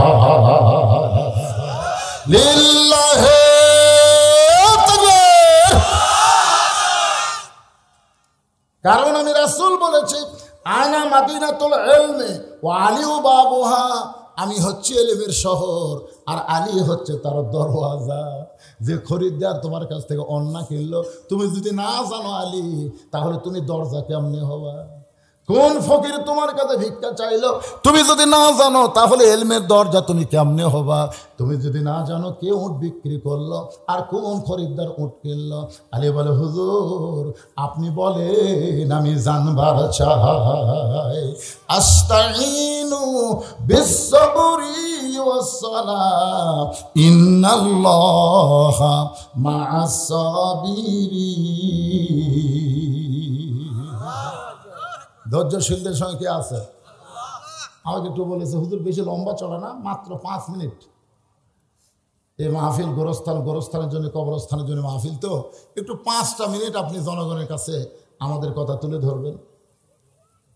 লিল্লাহি তাকবীর। কারণ আমি রাসূল বলেছি আনা মাদিনাতুল ইলমি ওয়া আলিউ বাবুহা, আমি হচ্ছে ইলমের শহর আর আলী হচ্ছে তার দরওয়াজা। যে খরিদ্দার তোমার কাছ থেকে অন্না কিনলো, তুমি যদি না জানো আলী, তাহলে তুমি দরজা কেমনে হবা? কোন ফকির তোমার কাছে ভিক্ষা চাইলো, তুমি যদি না জানো, তাহলে ইলমের দরজা তুমি কেমনে হবা? তুমি যদি না জানো কে উট বিক্রি করলো আর কোন খরিদ্দার উট কিনলো। আলী বলে হুজুর, আপনি বলেন, আমি জানবার চাই। আস্তাইনু বিসসবরি ওয়াসসালাহ, ইন্নাল্লাহা মা'আস সাবিরিন। ধৈর্যশীলদের সঙ্গে কে আছে? আমাকে একটু বলেছে হুজুর বেশি লম্বা চলে না, মাত্র 5 মিনিট। এই মাহফিল গোরস্থানের জন্য, কবরস্থানের জন্য মাহফিল, তো একটু 5টা মিনিট আপনি জনগণের কাছে আমাদের কথা তুলে ধরবেন।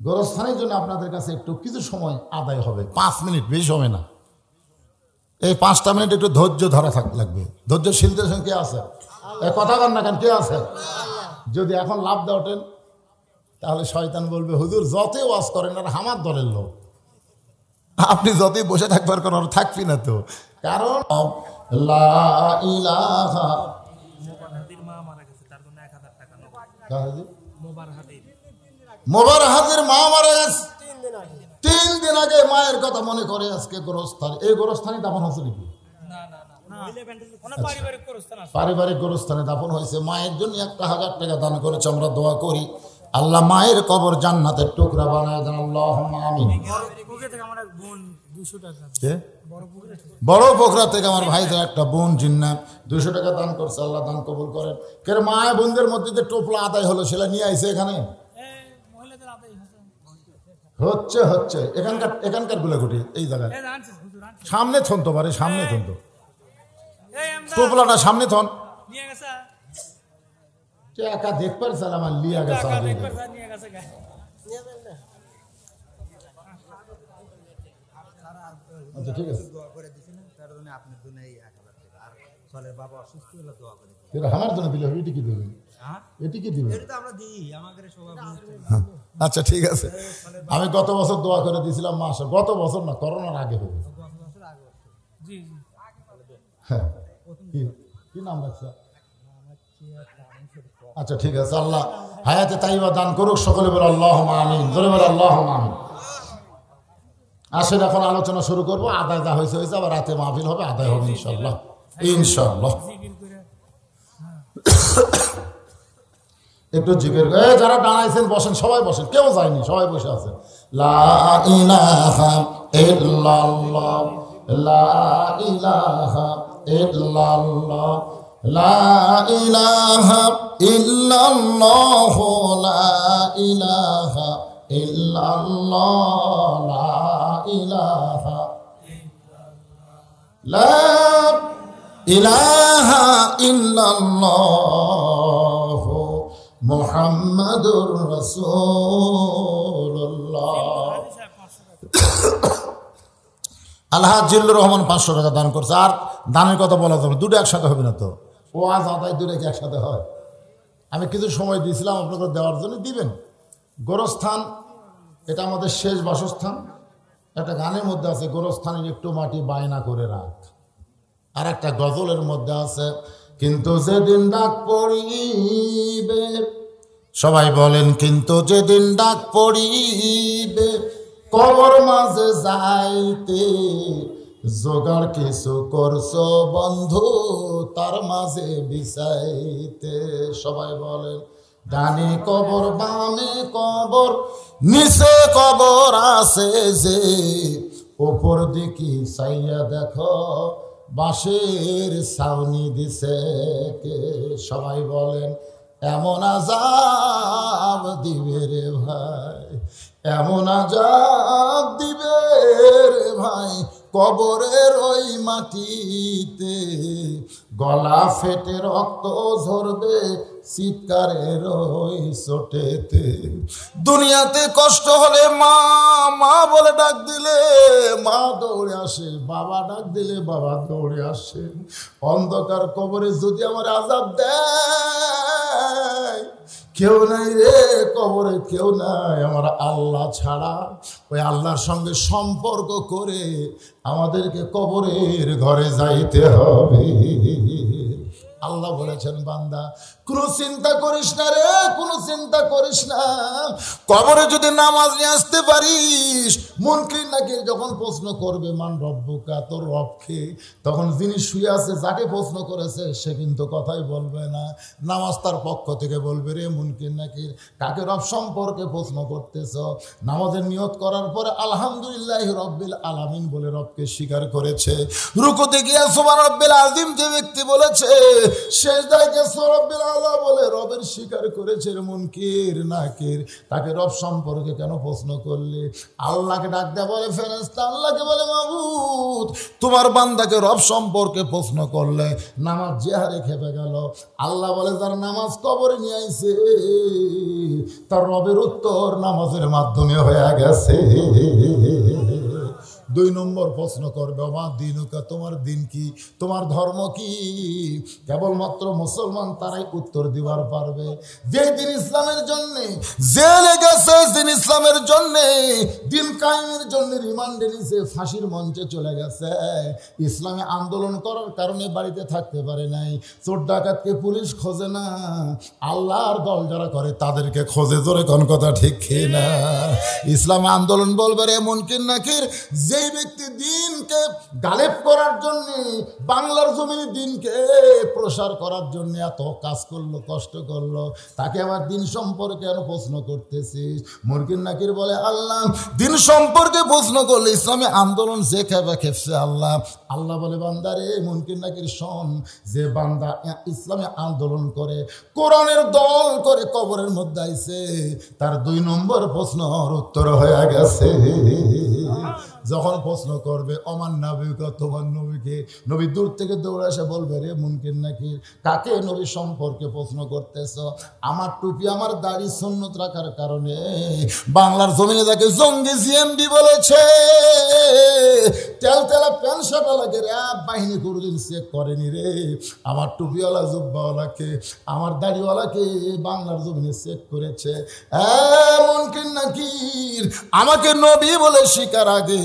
গোরস্থানের জন্য আপনাদের কাছে একটু কিছু সময় আদায় হবে, 5 মিনিট, বেশি সময় না। এই 5টা মিনিট একটু ধৈর্য ধরা লাগবে। ধৈর্যশীলদের সঙ্গে কে আছে? এই কথা বল না কেন, কে আছে? যদি এখন লাভ দেওয়া ওঠেন, তাহলে শয়তান বলবে হুজুর যতই ওয়াজ করেন আর আমার দলের লোক, আপনি যতই বসে থাকবার করেন থাকবি না তো। কারণ লা ইলাহা মোবার হাজির মা মারা গেছে 3 দিন আগে। মায়ের কথা মনে করে আজকে গোরস্থান, এই গোরস্থানে দাফন হচ্ছে নাকি? পারিবারিক গোরস্থানে দাফন হয়েছে। মায়ের জন্য 1000 টাকা দান করেছে, আমরা দোয়া করি আল্লাহ মায়ের কবর জান্নাতের টুকরা বানায় দেন, আল্লাহুম্মা আমিন। বড় পোখরা থেকে আমার ভাইদের একটা বোন জিন্না 200 টাকা দান করছে, আল্লাহ দান কবুল করেন। কেন মায়ের বোনদের মধ্যে যে টোপলা আদায় হলো সেটা নিয়ে আইছে এখানে হচ্ছে এখানকার গুলাগুটি এই জায়গায় সামনে থন তো পারে, সামনে থন তো টোপলাটা সামনে থন। একা দেখবার চাল আমার লিয়া গেছে। আচ্ছা ঠিক আছে, আমার জন্য দিলে হবে, এটি কি দেবেন? এটি কি দিবেন? আচ্ছা ঠিক আছে, আমি গত বছর দোয়া করে দিয়েছিলাম মাসে, গত বছর না, করোনার আগে হবে। হ্যাঁ, কি নাম রাখছে? আচ্ছা ঠিক আছে, আল্লাহ হায়াতে তাইবা দান করুক, সকলে বলে আল্লাহুম্মা আমিন, জোরে বলে আল্লাহুম্মা আমিন। আসেন এখন আলোচনা শুরু করবো। আদায় যা হয়েছে হয়েছে, আবার রাতে মাহফিল হবে, আদায় হবে ইনশাআল্লাহ, ইনশাআল্লাহ। একটু জিকির, যারা দাঁড়াইছেন বসেন, সবাই বসেন, কেউ যায়নি, সবাই বসে আছে। লা ইলাহা ইল্লাল্লাহ, লা ইলাহা ইল্লাল্লাহ, লা ইলাহা ইল্লাল্লাহ, লা ইলাহা ইল্লাল্লাহ, লা ইলাহা, লা ইলাহা ইল্লাল্লাহ মুহাম্মাদুর রাসূলুল্লাহ। আল্লাহ জিল্লুর রহমান 500 টাকা দান করছে। আর দানের কথা বলা যাবে, দুটো একসাথে হবে না তো, ওয়াজ আদায় দুটো কি একসাথে হয়? আমি কিছু সময় দিয়েছিলাম আপনাকে দেওয়ার জন্য, দিবেন। গোরস্থান এটা আমাদের শেষ বাসস্থান। একটা গানের মধ্যে আছে, গোরস্থানের একটু মাটি বায়না করে রাখ। আর একটা গজলের মধ্যে আছে, কিন্তু যেদিন ডাক পড়িবে, সবাই বলেন, কিন্তু যেদিন ডাক পড়িবে কবর মাঝে যাইতে, জোগাড় কিছু করছো বন্ধু তার মাঝে বিছাইতে। সবাই বলেন, ডানে কবর বামে কবর নিচে কবর আছে যে, ওপর দিকে চাইয়া দেখো বাঁশের ছাউনি দিছে কে। সবাই বলেন, এমন আযাব দিবে রে ভাই, এমন আযাব দিবে রে ভাই কবরের ওই মাটিতে, গলা ফেটে রক্ত ঝরবে চিৎকারের ওই চোটেতে। দুনিয়াতে কষ্ট হলে মা মা বলে ডাক দিলে মা দৌড়ে আসে, বাবা ডাক দিলে বাবা দৌড়ে আসে। অন্ধকার কবরে যদি আমার আযাব দেয়, কেউ নাই রে কবরে, কেউ নাই আমার আল্লাহ ছাড়া। ওই আল্লাহর সঙ্গে সম্পর্ক করে আমাদেরকে কবরের ঘরে যাইতে হবে। আল্লাহ বলেছেন, বান্দা কোনো চিন্তা করিস না রে, কোনো চিন্তা করিস না। কবরে যদি নামাজ নিয়ে আসতে পারিস, মুনকির নাকির যখন প্রশ্ন করবে মান রব্বুকা, তোর রবকে, তখন যিনি শুয়ে আছে যাকে প্রশ্ন করেছে সে কিন্তু কথাই বলবে না। নামাজ তার পক্ষ থেকে বলবে, রে মুনকির নাকির, কাকে রব সম্পর্কে প্রশ্ন করতেছ? নামাজের নিয়ত করার পরে আলহামদুলিল্লাহ রব্বিল আলামিন বলে রবকে স্বীকার করেছে। রুকুতে গিয়ে সুবহান রব্বিল আযীম যে ব্যক্তি বলেছে, সেজদায় গিয়ে রব্বিল আলা বলে রবের স্বীকার করেছে। মুনকির নাকির, তাকে রব সম্পর্কে কেন প্রশ্ন করলে? আল্লাহকে ডাক দেয়া বলে ফেরেশতা, আল্লাহকে বলে মাবুদ তোমার বান্দাকে রব সম্পর্কে প্রশ্ন করলে নামাজ যে হারে খেপে গেল। আল্লাহ বলে, যার নামাজ কবরে নিয়ে আইছে তার রবের উত্তর নামাজের মাধ্যমে হয়ে গেছে। 2 নম্বর প্রশ্ন করবে, আমার দিনুকা, তোমার দিন কি, তোমার ধর্ম কি? কেবলমাত্র মুসলমান তারাই উত্তর দিবার পারবে। যে দিন ইসলামের জন্য জেলে গেছে, দিন ইসলামের জন্য দিন কায়েমের জন্য রিমান্ডে নিছে, ফাঁসির মঞ্চে চলে গেছে, ইসলামে আন্দোলন করার কারণে বাড়িতে থাকতে পারে নাই, চোর ডাকাতকে পুলিশ খোঁজে না, আল্লাহর দল যারা করে তাদেরকে খোঁজে। জোরে কোন কথা ঠিক না? ইসলামে আন্দোলন বলবে, রে মুনকির নাকির, যেই ব্যক্তি দিনকে গালেব করার জন্য, বাংলার জমিনে দিনকে প্রসার করার জন্য এত কাজ করলো, কষ্ট করলো, তাকে আবার দিন সম্পর্কে কেন প্রশ্ন করতেছিস? মুনকির নাকির বলে, আল্লাহ দিন সম্পর্কে প্রশ্ন করলে ইসলামী আন্দোলন যে খেপছে আল্লাহ। আল্লাহ বলে, বান্দা রে মুনকির নাকির শোন, যে বান্দা ইসলামী আন্দোলন করে, কোরআনের দল করে কবরের মধ্যে আইছে, তার 2 নম্বর প্রশ্নর উত্তর হয়ে গেছে। যখন প্রশ্ন করবে অমান নবীকে, তোমার নবীকে, নবী দূর থেকে দৌড়ে এসে বলবে, রে মুনকির নাকির, কাকে নবী সম্পর্কে প্রশ্ন করতেছ? আমার টুপি আমার দাড়ি সুন্নত রাখার কারণে বাংলার জমিনে যাকে জঙ্গি জিএমবি বলেছে, তেলতেলা প্যান্ট শার্টওয়ালাকে র্যাব বাহিনী কোনোদিন চেক করেনি রে। আমার টুপিওয়ালা জুব্বাওয়ালাকে, আমার দাড়িওয়ালাকে বাংলার জমিনে চেক করেছে। মুনকির নাকির, আমাকে নবী বলে শিকার আগে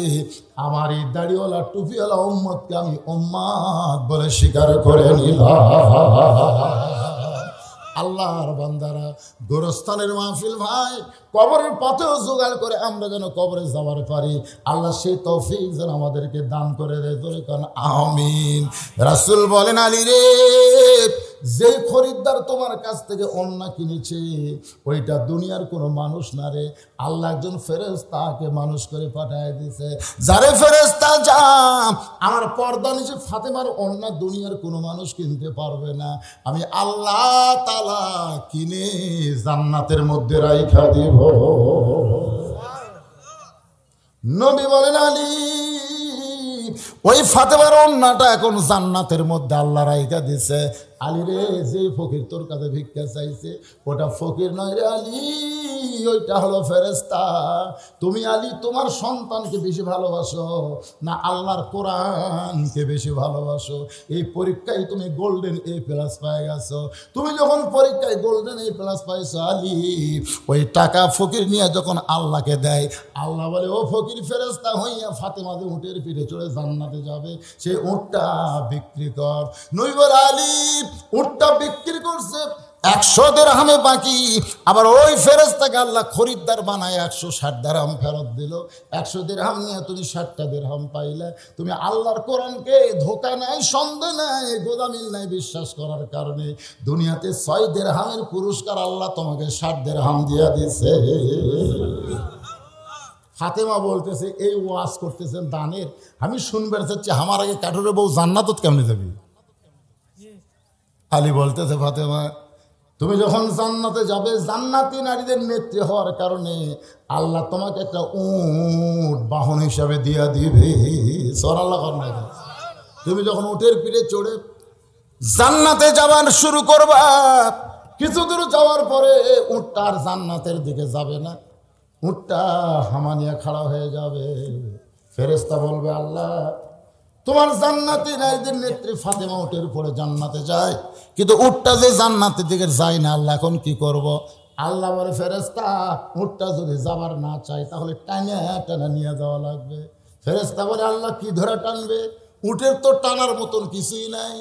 আমার এই দাড়িওয়ালা টুপিওয়ালা উম্মতকে আমি উম্মত বলে স্বীকার করে নিলাম। আল্লাহর বান্দারা, গোরস্থানের মাহফিল ভাই, কবরের পথেও জোগাড় করে আমরা যেন কবরে যাওয়ার পারি, আল্লাহ সেই তৌফিক যেন আমাদেরকে দান করে দেয়। আমিন। রাসূল বলেন, আলী রে যে খরিদ্দার তোমার কাছ থেকে ওন্না কিনেছে ওইটা দুনিয়ার কোনো মানুষ না রে, আল্লাহ একজন ফেরেশতাকে মানুষ করে পাঠায় দিয়েছে। যারে ফেরেশতা যা আমার পর্দা নিচে ফাতেমার ওন্না দুনিয়ার কোনো মানুষ কিনতে পারবে না, আমি আল্লাহ তাআলা কিনে জান্নাতের মধ্যে রাইখা দেব। নবী বলেন আলী ওই ফাতেমার ওন্নাটা এখন জান্নাতের মধ্যে আল্লাহ রাইখা দিছে। আলী রে, যে ফকির তোর কাছে ভিক্ষা চাইছে ওটা ফকির নয় রে আলী, ওইটা হলো ফেরেশতা। তুমি আলী তোমার সন্তানকে বেশি ভালোবাসো না আল্লাহর কোরআনকে বেশি ভালোবাসো? এই পরীক্ষায় তুমি গোল্ডেন A+ পেয়ে গেছো। তুমি যখন পরীক্ষায় গোল্ডেন A+ পাইছো আলী, ওই টাকা ফকির নিয়ে যখন আল্লাহকে দেয়, আল্লাহ বলে ও ফকির ফেরেশতা হইয়া ফাতেমাকে উটের পিঠে চড়ে জান্নাতে যাবে, সেই উটটা বিক্রি কর। নবী বলে আলী উটটা বিক্রি করছে 100 দিরহামে বাকি। আবার ওই ফেরেশতাকে আল্লাহ খরিদ্দার বানায় 160 দিরহাম ফেরত দিল। 100 দিরহাম নিয়ে তুমি 60টা দিরহাম পাইলে। তুমি আল্লাহর কোরআনকে ধোঁকা নাই, সন্দেহ নাই, গোদামিল নাই বিশ্বাস করার কারণে দুনিয়াতে 6 দিরহামের পুরস্কার আল্লাহ তোমাকে 60 দিরহাম দিয়া দিছে। ফাতেমা বলতেছে এই ওয়াজ করতেছেন দানের, আমি শুনবার চাচ্ছি আমার আগে কাঠুরে বউ জান্নাতত কেমনে যাবি? আলী বলতেছে ফাতেমা তুমি যখন জান্নাতে যাবে, জান্নাতি নারীদের নেত্রী হওয়ার কারণে আল্লাহ তোমাকে একটা উট বাহন হিসাবে দিয়া দিবে। সুবহানাল্লাহ। তুমি যখন উটের পিঠে চড়ে জান্নাতে যাবার শুরু করবা, কিছু দূর যাওয়ার পরে উটটা আর জান্নাতের দিকে যাবে না, উটটা হামানিয়া খাড়া হয়ে যাবে। ফেরেশতা বলবে আল্লাহ তোমার জান্নাতি নারীদের নেত্রী ফাতেমা উটের উপরে জান্নাতে যায়, কিন্তু উটটা যে জান্নাতের দিকে যায় না, আল্লাহ এখন কি করব? আল্লাহ বলে ফেরেশতা উটটা যদি যাবার না চায় তাহলে টানা টানা নিয়ে যাওয়া লাগবে। ফেরেশতা বলে আল্লাহ কি ধরে টানবে? উটের তো টানার মতন কিছুই নাই।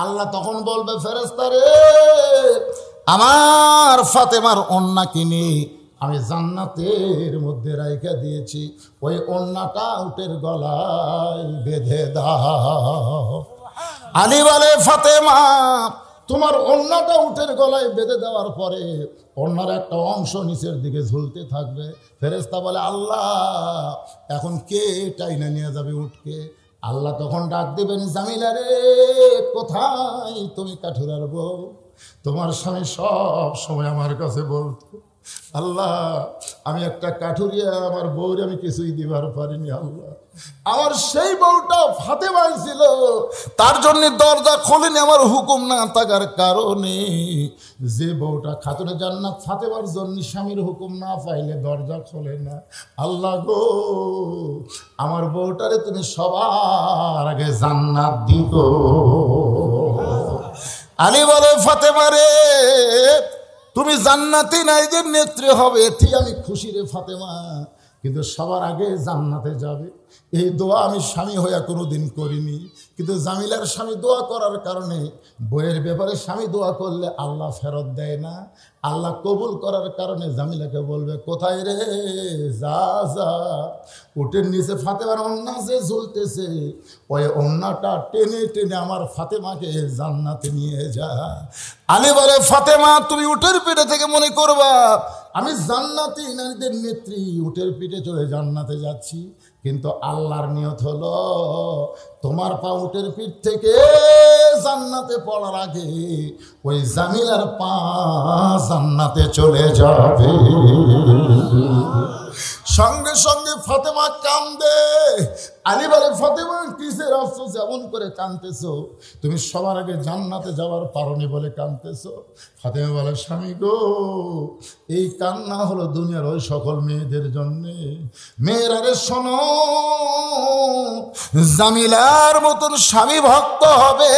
আল্লাহ তখন বলবে ফেরেশতা রে, আমার ফাতেমার ওন্না কিনে আমি জান্নাতের মধ্যে রাইখা দিয়েছি, ওই ওন্নাটা উটের গলায় বেঁধে দাও। আলী বলে ফাতেমা তোমার ওন্নাটা উটের গলায় বেঁধে দেওয়ার পরে ওন্নার একটা অংশ নিচের দিকে ঝুলতে থাকবে। ফেরেশতা বলে আল্লাহ এখন কে টাইনা নিয়ে যাবে উটকে? আল্লাহ তখন ডাক দেবেন জামিলা রে, কোথায় তুমি কাঠুরার বউ? তোমার স্বামী সব সময় আমার কাছে বলতো আল্লাহ আমি একটা কাঠুরিয়া, আমার বউরে আমি কিছুই দিবার পারিনি। আল্লাহ আমার সেই বউটা ফাতেমাই ছিল, তার জন্য দরজা খোলেনি আমার হুকুম না থাকার কারণে। যে বউটা খাতুনে জান্নাত ফাতেমার জন্য স্বামীর হুকুম না পাইলে দরজা খোলে না। আল্লাহ গো আমার বউটারে তুমি সবার আগে জান্নাত দিও। আলী বলে ফাতেমা রে, তুমি জান্নাতি নারীদের নেত্রী হবে, এটি আমি খুশি রে ফাতেমা, কিন্তু সবার আগে জান্নাতে যাবে। এই দোয়া আমি স্বামী হইয়া কোনোদিন করিনি, কিন্তু জামিলার স্বামী দোয়া করার কারণে বইয়ের ব্যাপারে স্বামী দোয়া করলে আল্লাহ ফেরত দেয় না। আল্লাহ কবুল করার কারণে জামিলাকে বলবে কোথায় রে, যা যা উটের নিচে ফাতেমার ওন্না যে ঝুলতেছে ওই ওন্নাটা টেনে টেনে আমার ফাতেমাকে জান্নাতে নিয়ে যা। আলী বলে ফাতেমা তুমি উটের পিঠে থেকে মনে করবা আমি জান্নাতি নারীদের নেত্রী, উটের পিঠে চড়ে জান্নাতে যাচ্ছি, কিন্তু আল্লাহর নিয়ত হলো তোমার পা উটের পিঠ থেকে জান্নাতে পড়ার আগে ওই জামিলার পা জান্নাতে চলে যাবে। সঙ্গে সঙ্গে ফাতেমা কান্দে। আলী বলে ফাতেমা কিসের আফসোস এমন করে কাঁদতেছো? তুমি সবার আগে জান্নাতে যাওয়ার পারোনি বলে কাঁদতেছো। ফাতেমা বলে স্বামী গো এই কান্না হলো দুনিয়ার ওই সকল মেয়েদের জন্যে। মেয়েরা রে শোনো, জামিলার মতন স্বামী ভক্ত হবে,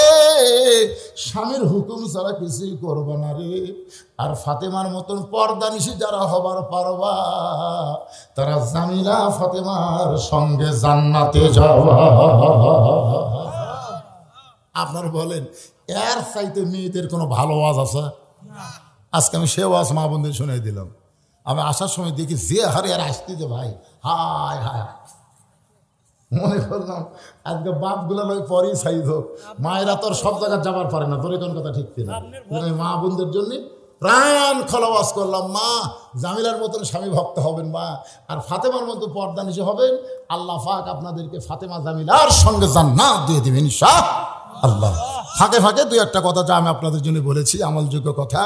স্বামীর হুকুম ছাড়া কিছুই করবে না রে। আর ফাতেমার মতন পর্দানিশী যারা হবার পারবা তারা জামিলা ফাতেমার সঙ্গে জান্নাতে যাওয়া। আপনারা বলেন এর চাইতে মেয়েদের কোনো ভালো ওয়াজ আছে? আজকে আমি সে ওয়াজ মা বোনদের শুনে দিলাম। আমি আসার সময় দেখি যে হারে আর আসতে যে ভাই হায় হায়, মনে করলাম আজকে বাপগুলো লই পরই সাইজ হোক, মায়েরা তোর সব জায়গায় যাবার পারে না, তোর কোন কথা ঠিক কিনা? মা বোনদের জন্য প্রাণ খোলাবাস করলাম, মা জামিলার মতন স্বামী ভক্ত হবেন মা, আর ফাতেমার মতো পর্দা নিশে হবেন। আল্লাহ পাক আপনাদেরকে ফাতেমা জামিলার সঙ্গে জান্নাত দিয়ে দিবেন ইনশাআল্লাহ। ফাঁকে ফাঁকে দুই একটা কথা যা আমি আপনাদের জন্য বলেছি আমলযোগ্য কথা,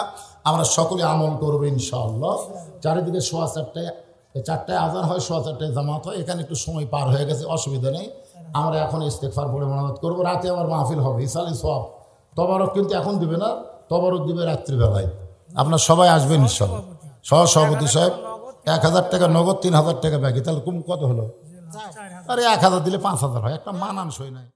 আমরা সকলে আমল করবো ইনশাআল্লাহ। চারিদিকে 4:15 4টায় আজান হয়, 4:15 জামাত হয়, এখানে একটু সময় পার হয়ে গেছে, অসুবিধা নেই। আমরা এখন ইস্তেগফার পড়ে মোনাজাত করবো, রাতে আবার মাহফিল হবে ইসালি সওয়াব। তবারক কিন্তু এখন দিবে না, তবারক দিবে রাত্রিবেলায়। আপনার সবাই আসবেন ইনশাআল্লাহ। সভাপতি সাহেব 1000 টাকা নগদ, 3000 টাকা বাকি, তাহলে কত হলো? আরে 1000 দিলে 5000 হয়, একটা মানানসই নাই।